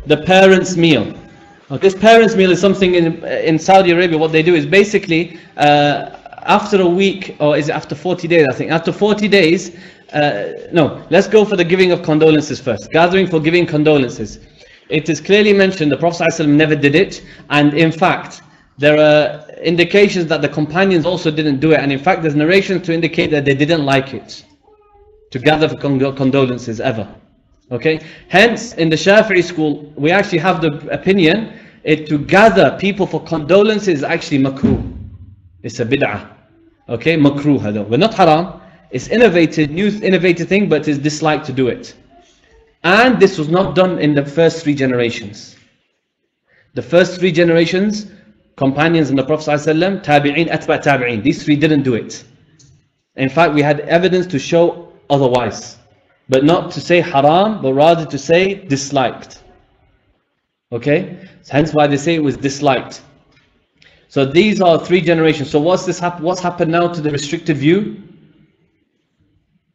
Speaker 1: The parents' meal. This parents' meal is something in Saudi Arabia. What they do is basically, after a week, or is it after 40 days, I think. After 40 days, no, let's go for the giving of condolences first. Gathering for giving condolences. It is clearly mentioned the Prophet ﷺ never did it. And in fact, there are indications that the companions also didn't do it, and in fact there's narrations to indicate that they didn't like it, to gather for condolences ever. Okay, hence in the Shafi'i school we actually have the opinion to gather people for condolences is actually makruh. It's a bid'ah. Okay, makruh hada. We're not haram. It's innovative, new innovative thing, but it's disliked to do it. And this was not done in the first three generations. The first three generations, companions and the Prophet ﷺ, tabi'in, atba' tabi'in, these three didn't do it. In fact, we had evidence to show otherwise, but not to say haram, but rather to say disliked. Okay, hence why they say it was disliked. So these are three generations. So what's happened now to the restricted view?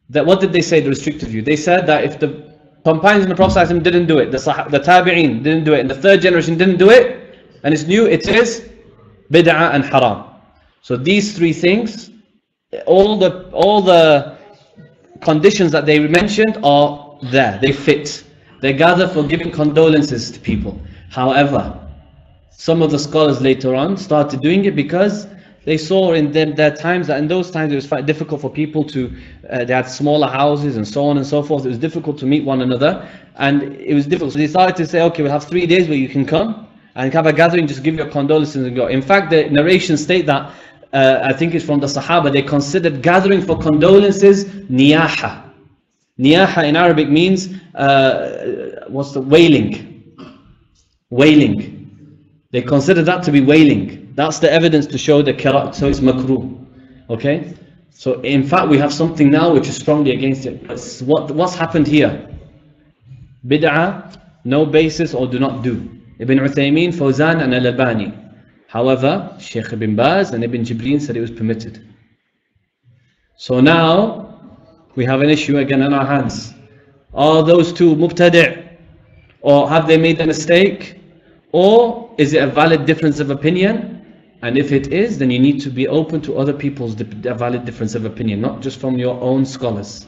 Speaker 1: That what did they say, the restricted view? They said that if the companions and the Prophet ﷺ didn't do it, the tabi'in didn't do it, and the third generation didn't do it, and it's new, it is bid'ah and haram. So these three things, all the conditions that they mentioned are there, they fit. They gather for giving condolences to people. However, some of the scholars later on started doing it because they saw in their times that in those times it was quite difficult for people to, they had smaller houses and so on and so forth. It was difficult to meet one another, and it was difficult. So they started to say, okay, we'll have 3 days where you can come and have a gathering, just give your condolences and go. In fact, the narrations state that, I think it's from the Sahaba, they considered gathering for condolences niyaha. Niyaha in Arabic means, what's the wailing? Wailing. They consider that to be wailing. That's the evidence to show the karat, so it's makruh. Okay? So in fact we have something now which is strongly against it. What's happened here? Bid'ah, no basis or do not do. Ibn Uthaymeen, Fawzan and Al-Albani. However, Shaykh Ibn Baz and Ibn Jibreen said it was permitted. So now we have an issue again in our hands. Are those two mubtadi'? Or have they made a mistake? Or is it a valid difference of opinion? And if it is, then you need to be open to other people's valid difference of opinion, not just from your own scholars.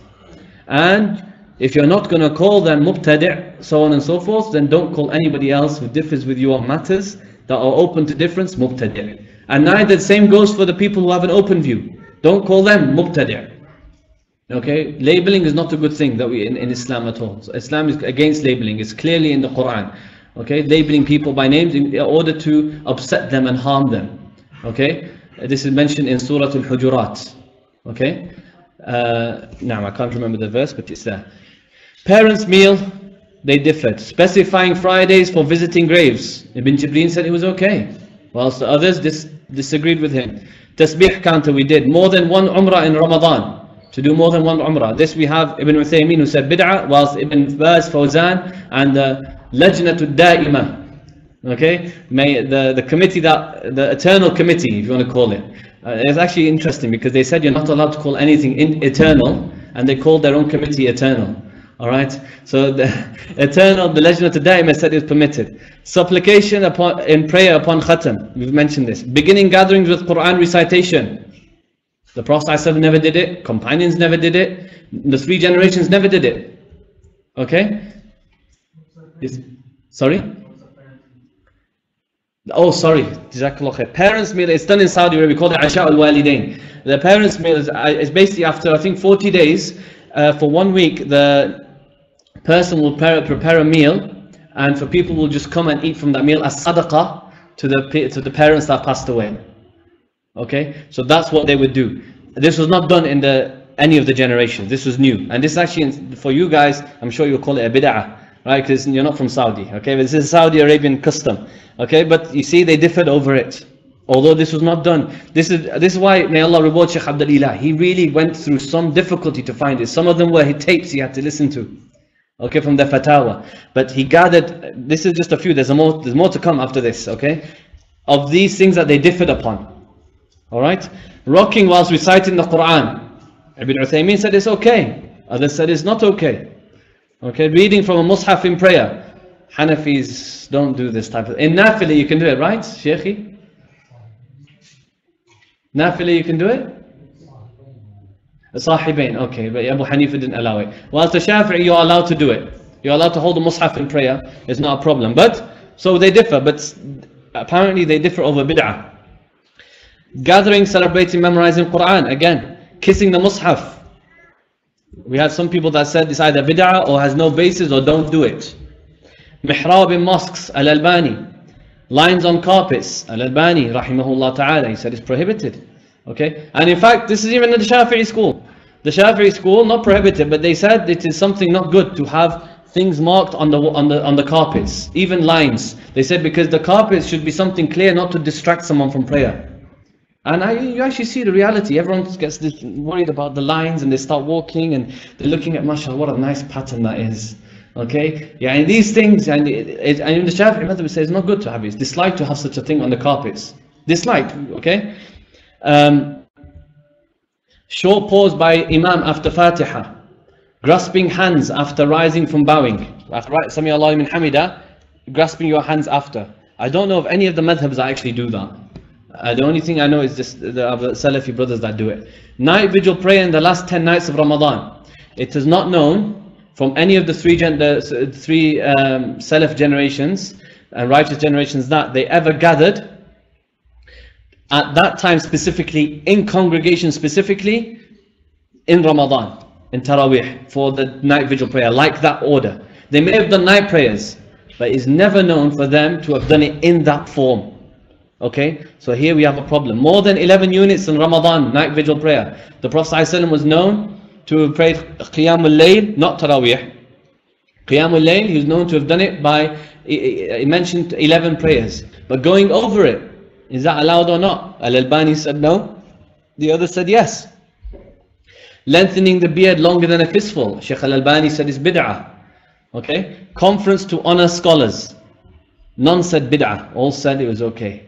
Speaker 1: And If you're not going to call them mubtadi', so on and so forth, then don't call anybody else who differs with you on matters that are open to difference mubtadi'. And neither the same goes for the people who have an open view. Don't call them mubtadi'. Okay, labeling is not a good thing that we in Islam at all. So Islam is against labeling. It's clearly in the Quran. Okay, labeling people by names in order to upset them and harm them. Okay, this is mentioned in Surah Al-Hujurat. Okay, now I can't remember the verse, but it's there. Parents' meal, they differed, specifying Fridays for visiting graves. Ibn Jibreel said it was okay, whilst the others disagreed with him. Tasbih counter we did, more than one umrah in Ramadan, to do more than one umrah. This we have Ibn Uthaymeen who said bid'ah, whilst Ibn Baz, Fawzan and the Lajnatul Da'imah, okay, the committee, the eternal committee, if you want to call it. It's actually interesting because they said you're not allowed to call anything eternal, and they called their own committee eternal. Alright, so the eternal, the Lajnatul Da'imah said it's permitted. Supplication in prayer upon khatam, we've mentioned this. Beginning gatherings with Quran recitation. The Prophet ﷺ never did it, companions never did it, the 3 generations never did it. Okay? Sorry? Oh, sorry. Jazakallah khair. Parents' meal, it's done in Saudi Arabia, we call it Asha al-Walidain. The parents' meal is basically after, I think, 40 days, for 1 week, the person will prepare a meal, and for people will just come and eat from that meal as sadaqah to the parents that passed away. Okay, so that's what they would do. This was not done in any of the generations. This was new, and this is actually for you guys. I'm sure you'll call it a bid'ah, right? Because you're not from Saudi. Okay, but this is Saudi Arabian custom. Okay, but you see, they differed over it. Although this was not done. This is why, may Allah reward Shaykh Abdul Ilah. He really went through some difficulty to find it. Some of them were tapes he had to listen to. Okay, from the fatwa. But he gathered. This is just a few. There's more to come after this. Okay, of these things that they differed upon. Alright, rocking whilst reciting the Quran. Ibn Uthaymeen said it's okay. Others said it's not okay. Okay, reading from a mushaf in prayer. Hanafis don't do this type of. In nafila you can do it, right, Shaykhi? Nafila you can do it? Sahibain, okay, but Abu Hanifa didn't allow it. Whilst the Shafi'i, you're allowed to do it. You're allowed to hold a mushaf in prayer. It's not a problem. But, so they differ, but apparently they differ over bid'ah. Gathering, celebrating, memorizing Quran. Again, kissing the mushaf. We had some people that said it's either bid'ah or has no basis or don't do it. Mihrab in mosques, Al-Albani. Lines on carpets, Al-Albani, rahimahullah ta'ala, he said it's prohibited. Okay, and in fact, this is even in the Shafi'i school. The Shafi'i school, not prohibited, but they said it is something not good to have things marked on the carpets, even lines. They said because the carpets should be something clear, not to distract someone from prayer. And you actually see the reality. Everyone gets worried about the lines and they start walking and they're looking at, mashallah, what a nice pattern that is. Okay? Yeah, and these things, and in the Shafi'i method, we say it's not good to have it. It's disliked to have such a thing on the carpets. Disliked, okay? Short pause by Imam after Fatiha. Grasping hands after rising from bowing. After Sami Allahu liman hamida, grasping your hands after. I don't know of any of the madhabs that actually do that. The only thing I know is just the Salafi brothers that do it. Night vigil prayer in the last 10 nights of Ramadan. It is not known from any of the three Salaf generations and righteous generations that they ever gathered at that time specifically, in congregation specifically, in Ramadan, in Taraweeh, for the night vigil prayer, like that order. They may have done night prayers, but it's never known for them to have done it in that form. Okay, so here we have a problem. More than 11 units in Ramadan, night vigil prayer. The Prophet ﷺ was known to have prayed Qiyamul Layl, not Taraweeh. Qiyamul Layl, he was known to have done it by, he mentioned 11 prayers. But going over it, is that allowed or not? Al-Albani said no. The others said yes. Lengthening the beard longer than a fistful. Shaykh Al-Albani said it's bid'ah. Okay, conference to honor scholars. None said bid'ah, all said it was okay.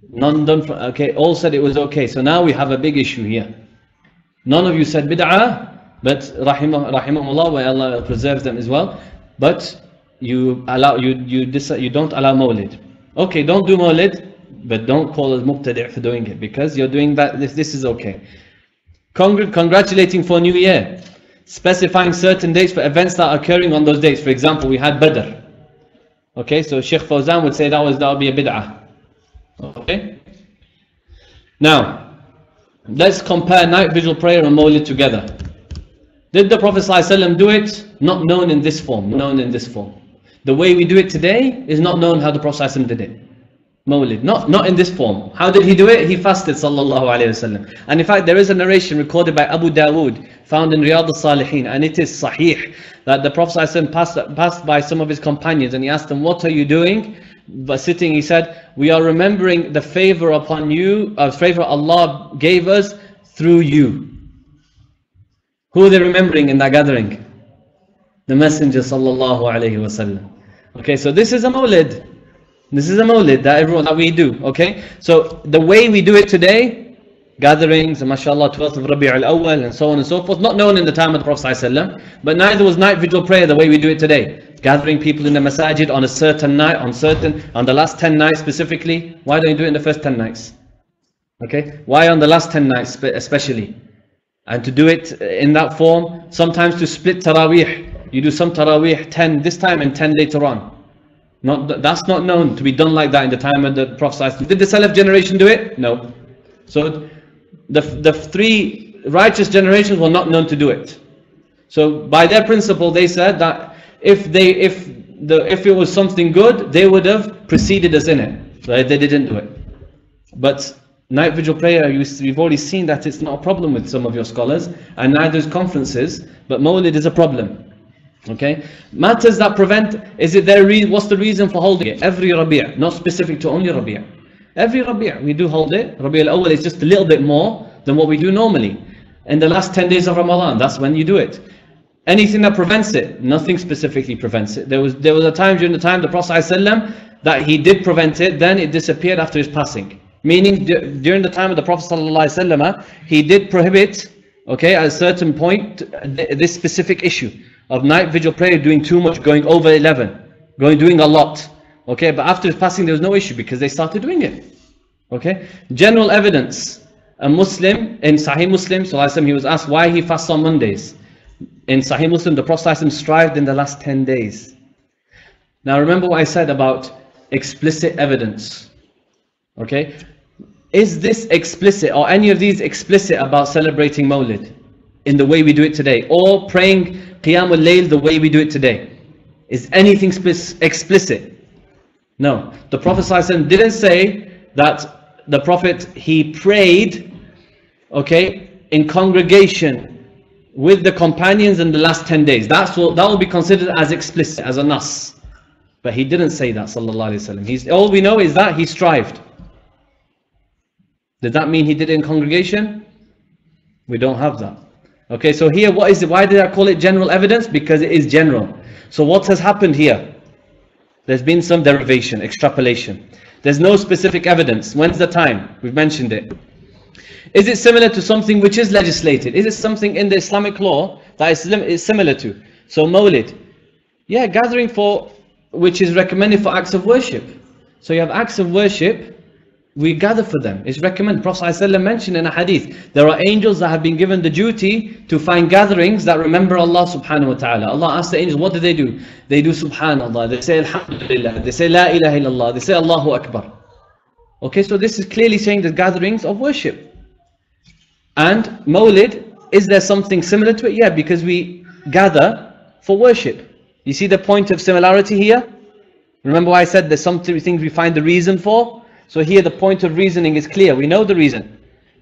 Speaker 1: None done, okay, all said it was okay. So now we have a big issue here. None of you said bid'ah, but rahimahullah, where Allah preserves them as well. But you allow, you don't allow mawlid. Okay, don't do mawlid, but don't call us mubtadi' for doing it, because you're doing that. This is okay. Congratulating for New Year. specifying certain dates for events that are occurring on those dates. For example, we had Badr. Okay, so Shaykh Fawzan would say that would be a bid'ah. Okay. Now, let's compare night vigil prayer and Mawlid together. Did the Prophet ﷺ do it? Not known in this form, known in this form. The way we do it today is not known how the Prophet ﷺ did it. Mawlid, not in this form. How did he do it? He fasted, sallallahu alayhi wasallam. And in fact, there is a narration recorded by Abu Dawood, found in Riyadh al-Salihin, and it is sahih, that the Prophet ﷺ passed by some of his companions and he asked them, what are you doing? But sitting, he said, we are remembering the favor upon you, favor Allah gave us through you. Who are they remembering in that gathering? The Messenger, sallallahu alayhi wasallam. Okay, so this is a Mawlid. This is a Mawlid that we do, okay? So the way we do it today, gatherings, and mashallah, 12th of Rabi' al-Awwal, and so on and so forth, not known in the time of the Prophet ﷺ, but neither was night vigil prayer the way we do it today. Gathering people in the masajid on a certain night, on the last 10 nights specifically. Why don't you do it in the first 10 nights? Okay? Why on the last 10 nights especially? And to do it in that form, sometimes to split Taraweeh. You do some Taraweeh 10 this time and 10 later on. That's not known to be done like that in the time of the Prophet. Did the Salaf generation do it? No. So the three righteous generations were not known to do it. So by their principle, they said that if it was something good, they would have preceded us in it. Right? They didn't do it. But night vigil prayer, we've already seen that it's not a problem with some of your scholars, and neither is conferences. But Mawlid is a problem. Okay, matters that prevent, what's the reason for holding it? Every Rabi', not specific to only Rabi'. Every Rabi' we do hold it. Rabi' al-Awwal is just a little bit more than what we do normally. In the last 10 days of Ramadan, that's when you do it. Anything that prevents it, nothing specifically prevents it. There was a time during the time of the Prophet ﷺ that he did prevent it, then it disappeared after his passing. Meaning during the time of the Prophet ﷺ, he did prohibit, okay, at a certain point, this specific issue of night vigil prayer, doing too much, going over 11, doing a lot. Okay, but after his passing there was no issue because they started doing it. Okay, general evidence. A Muslim, in Sahih Muslim, he was asked why he fasts on Mondays. In Sahih Muslim, the Prophet strived in the last 10 days. Now remember what I said about explicit evidence. Okay, is this explicit, or any of these explicit about celebrating Mawlid in the way we do it today, or praying Qiyam al-Layl the way we do it today? Is anything explicit? No. The Prophet ﷺ didn't say that the Prophet, he prayed, okay, in congregation with the companions in the last 10 days. That will be considered as explicit, as a nas. But he didn't say that, sallallahu alayhi wa sallam. All we know is that he strived. Did that mean he did it in congregation? We don't have that. Okay, so here, what is it? Why did I call it general evidence? Because it is general. So what has happened here? There's been some derivation, extrapolation. There's no specific evidence. When's the time? We've mentioned it. Is it similar to something which is legislated? Is it something in the Islamic law that is similar to? So Mawlid. Yeah, gathering which is recommended for acts of worship. So you have acts of worship, we gather for them. It's recommended. Prophet ﷺ mentioned in a hadith, there are angels that have been given the duty to find gatherings that remember Allah subhanahu wa ta'ala. Allah asks the angels, what do? They do subhanallah, they say alhamdulillah, they say la ilaha illallah, they say Allahu Akbar. Okay, so this is clearly saying the gatherings of worship. And Mawlid, is there something similar to it? Yeah, because we gather for worship. You see the point of similarity here? Remember why I said there's some things we find the reason for? So here the point of reasoning is clear. We know the reason.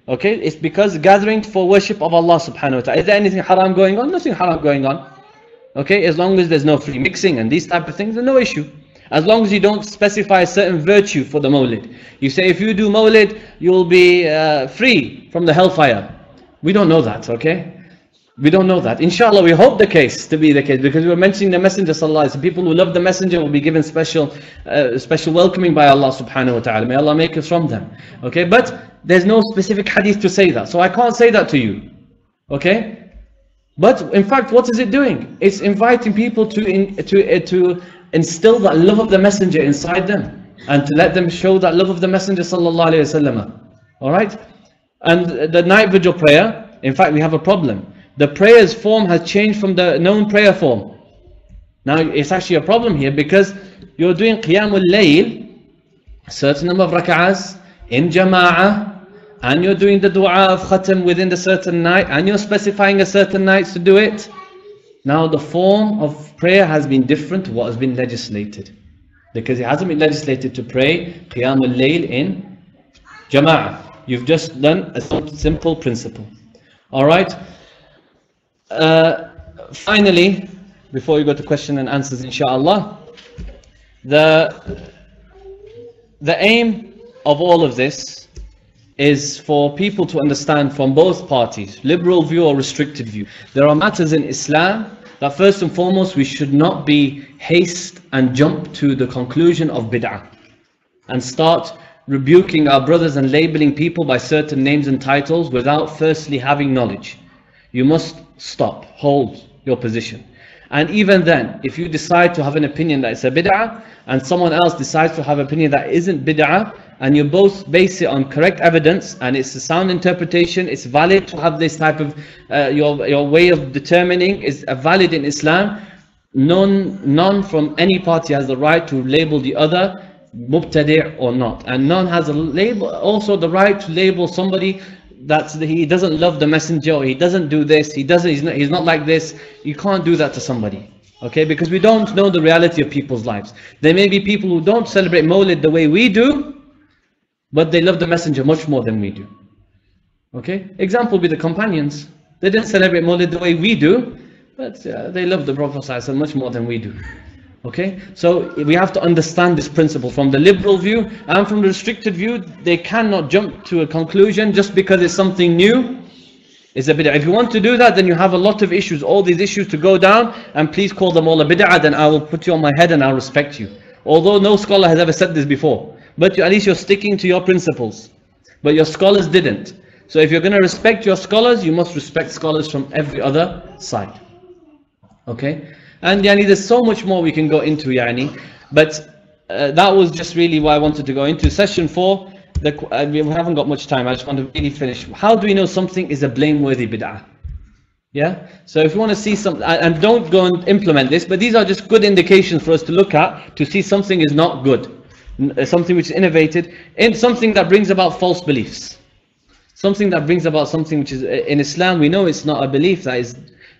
Speaker 1: Okay, it's because gathering for worship of Allah subhanahu wa ta'ala. Is there anything haram going on? Nothing haram going on. Okay, as long as there's no free mixing and these type of things, there's no issue. As long as you don't specify a certain virtue for the Mawlid. You say if you do Mawlid, you'll be free from the hellfire. We don't know that, okay? We don't know that. Inshallah, we hope the case to be the case, because we were mentioning the Messenger sallallahu alaihi wasallam. People who love the Messenger will be given special welcoming by Allah subhanahu wa ta'ala. May Allah make us from them. Okay, but there's no specific hadith to say that. So I can't say that to you. Okay? But in fact, what is it doing? It's inviting people to instill that love of the Messenger inside them, and to let them show that love of the Messenger sallallahu alaihi wasallam. Alright? And the night vigil prayer, in fact, we have a problem. the prayer's form has changed from the known prayer form. Now it's actually a problem here because you're doing Qiyamul Layl, a certain number of rak'ahs in jama'ah, and you're doing the dua of khatam within the certain night, and you're specifying a certain night to do it. Now the form of prayer has been different to what has been legislated, because it hasn't been legislated to pray Qiyamul Layl in jama'ah. You've just done a simple principle. Alright. Finally, before we go to question and answers, inshallah, the aim of all of this is for people to understand from both parties, liberal view or restricted view. There are matters in Islam that first and foremost we should not be haste and jump to the conclusion of bid'ah and start rebuking our brothers and labeling people by certain names and titles without firstly having knowledge. You must stop, hold your position. And even then, if you decide to have an opinion that it's a bid'ah, and someone else decides to have an opinion that isn't bid'ah, and you both base it on correct evidence, and it's a sound interpretation, it's valid to have this type of, your way of determining is valid in Islam, none from any party has the right to label the other mubtadi' or not. And none has also the right to label somebody that he doesn't love the messenger, or he doesn't do this, he's not like this. You can't do that to somebody, okay? Because we don't know the reality of people's lives. There may be people who don't celebrate Mawlid the way we do, but they love the messenger much more than we do, okay? Example would be the companions. They didn't celebrate Mawlid the way we do, but they love the Prophet ﷺ much more than we do. Okay, so we have to understand this principle from the liberal view and from the restricted view. They cannot jump to a conclusion just because it's something new. It's a bid'ah. If you want to do that, then you have a lot of issues, all these issues to go down, and please call them all a bid'ah, then I will put you on my head and I'll respect you. Although no scholar has ever said this before, but at least you're sticking to your principles. But your scholars didn't. So if you're going to respect your scholars, you must respect scholars from every other side. Okay? And there's so much more we can go into, but that was just really what I wanted to go into. Session 4, we haven't got much time, I just want to really finish. How do we know something is a blameworthy bid'ah? Yeah? So if you want to see something, and don't go and implement this, but these are just good indications for us to look at, to see something is not good. Something which is innovated, and something that brings about false beliefs. Something that brings about something which is, in Islam, we know it's not a belief that is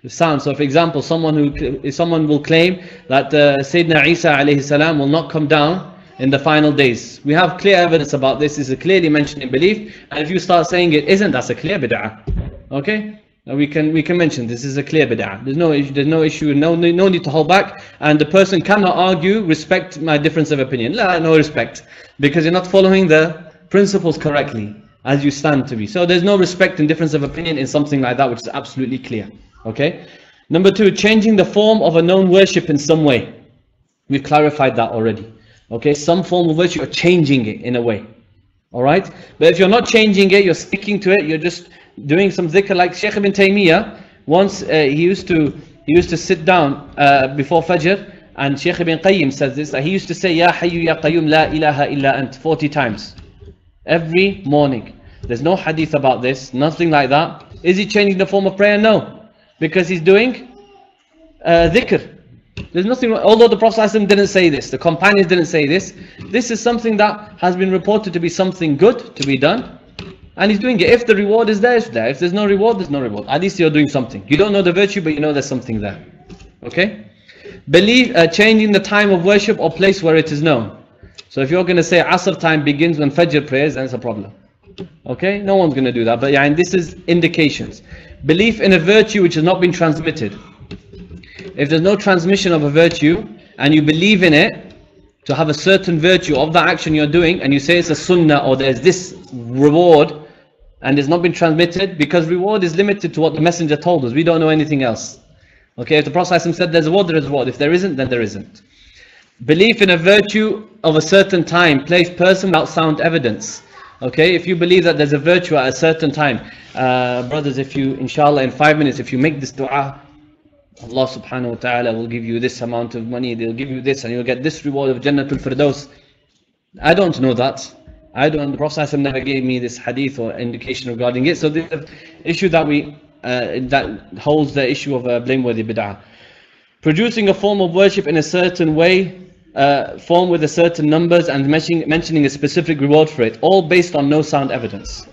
Speaker 1: sound. So for example, someone will claim that Sayyidina Isa alayhi salam will not come down in the final days. We have clear evidence about this. This is clearly mentioned in belief, and if you start saying it isn't, that's a clear bid'ah. Okay? Now we can mention this is a clear bid'ah. There's no issue, no need to hold back, and the person cannot argue, respect my difference of opinion. No respect, because you're not following the principles correctly as you stand to be. So there's no respect and difference of opinion in something like that, which is absolutely clear. Okay. Number 2, changing the form of a known worship in some way. We've clarified that already. Okay, some form of worship, you're changing it in a way. Alright? But if you're not changing it, you're sticking to it, you're just doing some dhikr, like Shaykh ibn Taymiyyah, once he used to sit down before Fajr, and Shaykh ibn Qayyim says this, he used to say, Ya Hayyu Ya Qayyum La ilaha illa ant, 40 times. Every morning. There's no hadith about this, nothing like that. Is he changing the form of prayer? No. Because he's doing dhikr. There's nothing wrong, although the Prophet ﷺ didn't say this, the companions didn't say this. This is something that has been reported to be something good to be done, and he's doing it. If the reward is there, it's there. If there's no reward, there's no reward. At least you're doing something. You don't know the virtue, but you know there's something there. Okay? Changing the time of worship or place where it is known. So if you're going to say Asr time begins when Fajr prays, then it's a problem. Okay? No one's going to do that. But and this is indications. Belief in a virtue which has not been transmitted. If there's no transmission of a virtue, and you believe in it, to have a certain virtue of that action you're doing, and you say it's a sunnah, or there's this reward, and it's not been transmitted, because reward is limited to what the messenger told us. We don't know anything else. Okay, if the Prophet ﷺ said there's a reward, there is a reward. If there isn't, then there isn't. Belief in a virtue of a certain time, place, person without sound evidence. Okay, if you believe that there's a virtue at a certain time, brothers, if you, inshallah, in 5 minutes, if you make this dua, Allah subhanahu wa ta'ala will give you this amount of money, they'll give you this, and you'll get this reward of Jannatul Firdaus. I don't know that. The Prophet ﷺ never gave me this hadith or indication regarding it. So this is an issue that we that holds the issue of blameworthy bid'ah. Producing a form of worship in a certain way, form with a certain numbers, and mentioning a specific reward for it, all based on no sound evidence.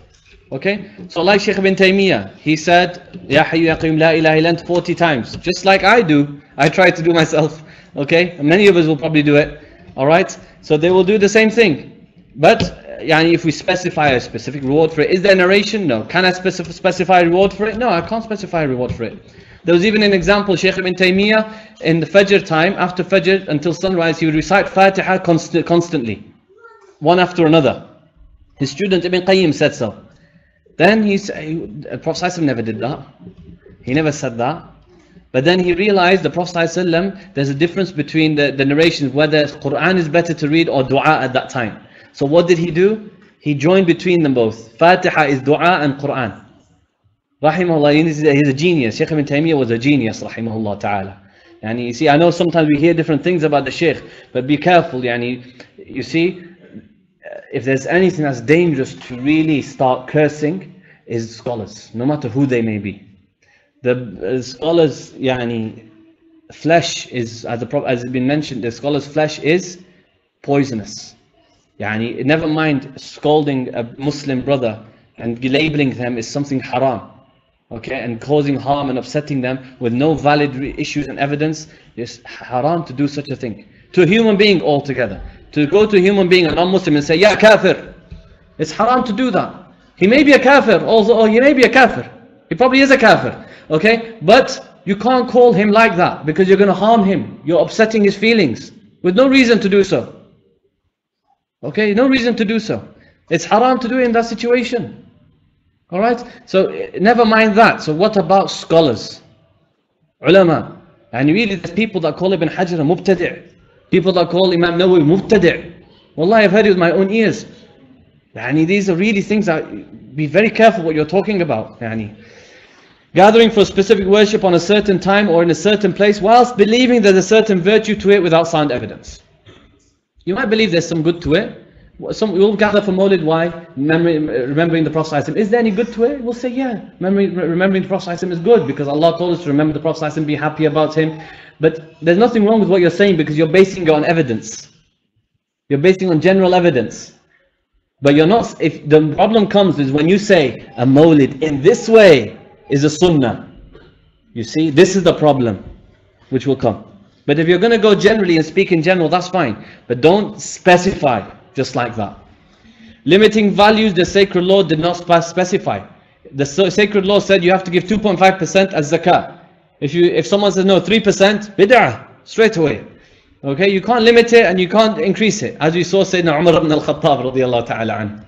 Speaker 1: Okay, so like Shaykh ibn Taymiyyah, he said, Ya Hayyu Ya Qayyum La ilaha illa ant 40 times, just like I do. I try to do myself. Okay, and many of us will probably do it. Alright, so they will do the same thing. But if we specify a specific reward for it, is there narration? No. Can I specify a reward for it? No, I can't specify a reward for it. There was even an example, Shaykh ibn Taymiyyah, in the Fajr time, after Fajr until sunrise, he would recite Fatiha constantly, one after another. His student Ibn Qayyim said so. Then Prophet ﷺ never did that. He never said that. But then he realized, the Prophet ﷺ, there's a difference between the narrations, whether Quran is better to read or dua at that time. So what did he do? He joined between them both. Fatiha is dua and Quran. Rahimahullah, he's a genius. Shaykh ibn Taymiyyah was a genius, rahimahullah ta'ala. You see, I know sometimes we hear different things about the Shaykh, but be careful. You see, if there's anything that's dangerous to really start cursing, is scholars, no matter who they may be. The scholars, flesh is, as it's been mentioned, the scholars' flesh is poisonous. Never mind scolding a Muslim brother and labeling them is something haram. Okay, and causing harm and upsetting them with no valid issues and evidence. It's haram to do such a thing. To a human being altogether. To go to a human being, a non-Muslim, and say, Ya kafir. It's haram to do that. He may be a kafir, also, or he may be a kafir. He probably is a kafir. Okay, but you can't call him like that because you're going to harm him. You're upsetting his feelings with no reason to do so. Okay, no reason to do so. It's haram to do it in that situation. Alright, so never mind that. So what about scholars? Ulama. And really there's people that call Ibn Hajar a mubtadi'. People that call Imam Nawawi mubtadi'. Wallahi, I've heard it with my own ears. These are really things that, be very careful what you're talking about. Gathering for specific worship on a certain time or in a certain place, whilst believing there's a certain virtue to it without sound evidence. You might believe there's some good to it. We will gather for Mawlid, why? Remembering the Prophet ﷺ. Is there any good to it? We'll say, yeah. Remembering the Prophet ﷺ is good because Allah told us to remember the Prophet ﷺ, be happy about him. But there's nothing wrong with what you're saying because you're basing it on evidence. You're basing it on general evidence. But you're not, if the problem comes is when you say a Mawlid in this way is a Sunnah. You see, this is the problem which will come. But if you're going to go generally and speak in general, that's fine. But don't specify just like that. Limiting values the sacred law did not specify. The sacred law said you have to give 2.5% as zakah. If someone says no, 3%, bid'ah, straight away. Okay, you can't limit it and you can't increase it. As we saw Sayyidina Umar ibn al-Khattab radiyallahu ta'ala anhu.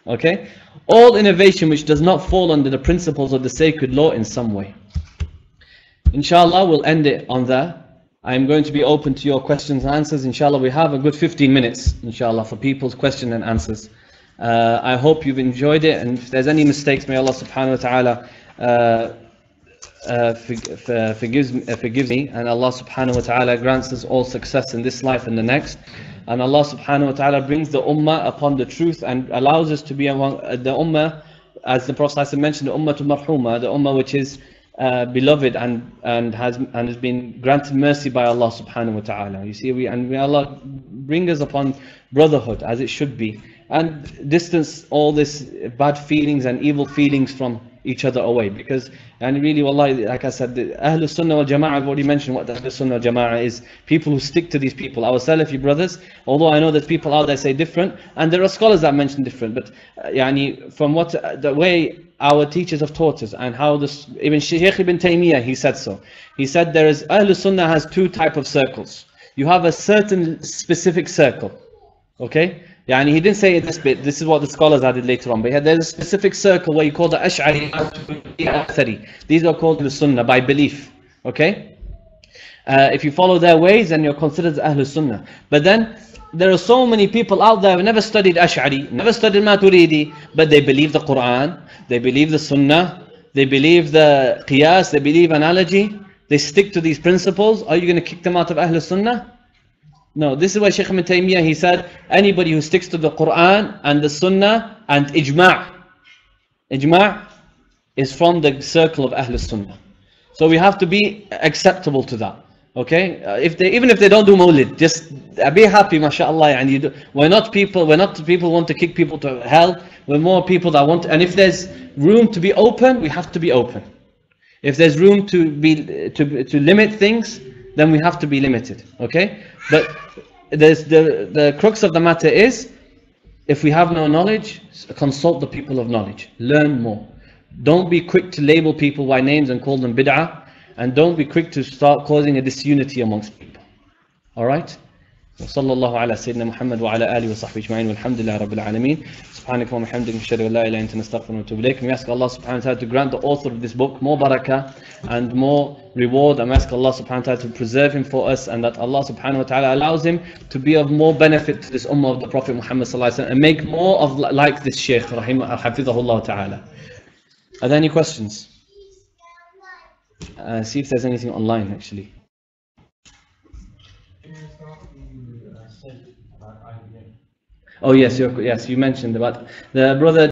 Speaker 1: Okay, all innovation which does not fall under the principles of the sacred law in some way. Inshallah, we'll end it on there. I'm going to be open to your questions and answers. Inshallah, we have a good 15 minutes, inshallah, for people's questions and answers. I hope you've enjoyed it, and if there's any mistakes, may Allah subhanahu wa ta'ala forgives me, and Allah subhanahu wa ta'ala grants us all success in this life and the next. And Allah subhanahu wa ta'ala brings the ummah upon the truth and allows us to be among the ummah, as the Prophet mentioned, the ummah to marhuma, the ummah which is beloved and has been granted mercy by Allah subhanahu wa ta'ala. You see, may Allah bring us upon brotherhood as it should be, and distance all this bad feelings and evil feelings from each other away. Because, and really, wallahi, like I said, the Ahlul Sunnah wal Jama'ah, I've already mentioned what the Ahlul Sunnah wal Jama'ah is. People who stick to these people, our Salafi brothers, although I know there's people out there say different, and there are scholars that mention different, but from what the way our teachers have taught us, and how this, even Shaykh ibn Taymiyyah, he said so. He said there is, Ahlul Sunnah has two types of circles. You have a certain specific circle, okay? He didn't say this bit, this is what the scholars added later on, but there's a specific circle where you call the Ash'ari. These are called the Sunnah by belief, okay? If you follow their ways, then you're considered Ahlul Sunnah. But then, there are so many people out there who never studied Ash'ari, never studied Maturidi, but they believe the Quran, they believe the Sunnah, they believe the Qiyas, they believe analogy, they stick to these principles. Are you going to kick them out of Ahlul Sunnah? No, this is why Shaykh ibn Taymiyyah, he said, anybody who sticks to the Quran and the Sunnah and Ijma'. is from the circle of Ahl Sunnah. So we have to be acceptable to that. Okay, even if they don't do Mawlid, just be happy, mashallah. And we're not people who want to kick people to hell. We're more people that want. And if there's room to be open, we have to be open. If there's room to limit things, then we have to be limited. Okay, but there's the crux of the matter is, if we have no knowledge, consult the people of knowledge. Learn more. Don't be quick to label people by names and call them bid'ah. And don't be quick to start causing a disunity amongst people. Alright? وصلى الله على سيدنا محمد وعلى آله وصحبه أجمعين والحمد لله رب العالمين سبحانك وبحمدك نشهد أن لا إله إلا أنت نستغفرك ونتوب إليك. We ask Allah subhanahu wa ta'ala to grant the author of this book more barakah and more reward, and we ask Allah subhanahu wa ta'ala to preserve him for us, and that Allah subhanahu wa ta'ala allows him to be of more benefit to this ummah of the Prophet Muhammad sallallahu alaihi wasallam, and make more of like this Shaykh hafidhahullah ta'ala. Are there any questions? See if there's anything online actually. Oh yes, you mentioned about the brother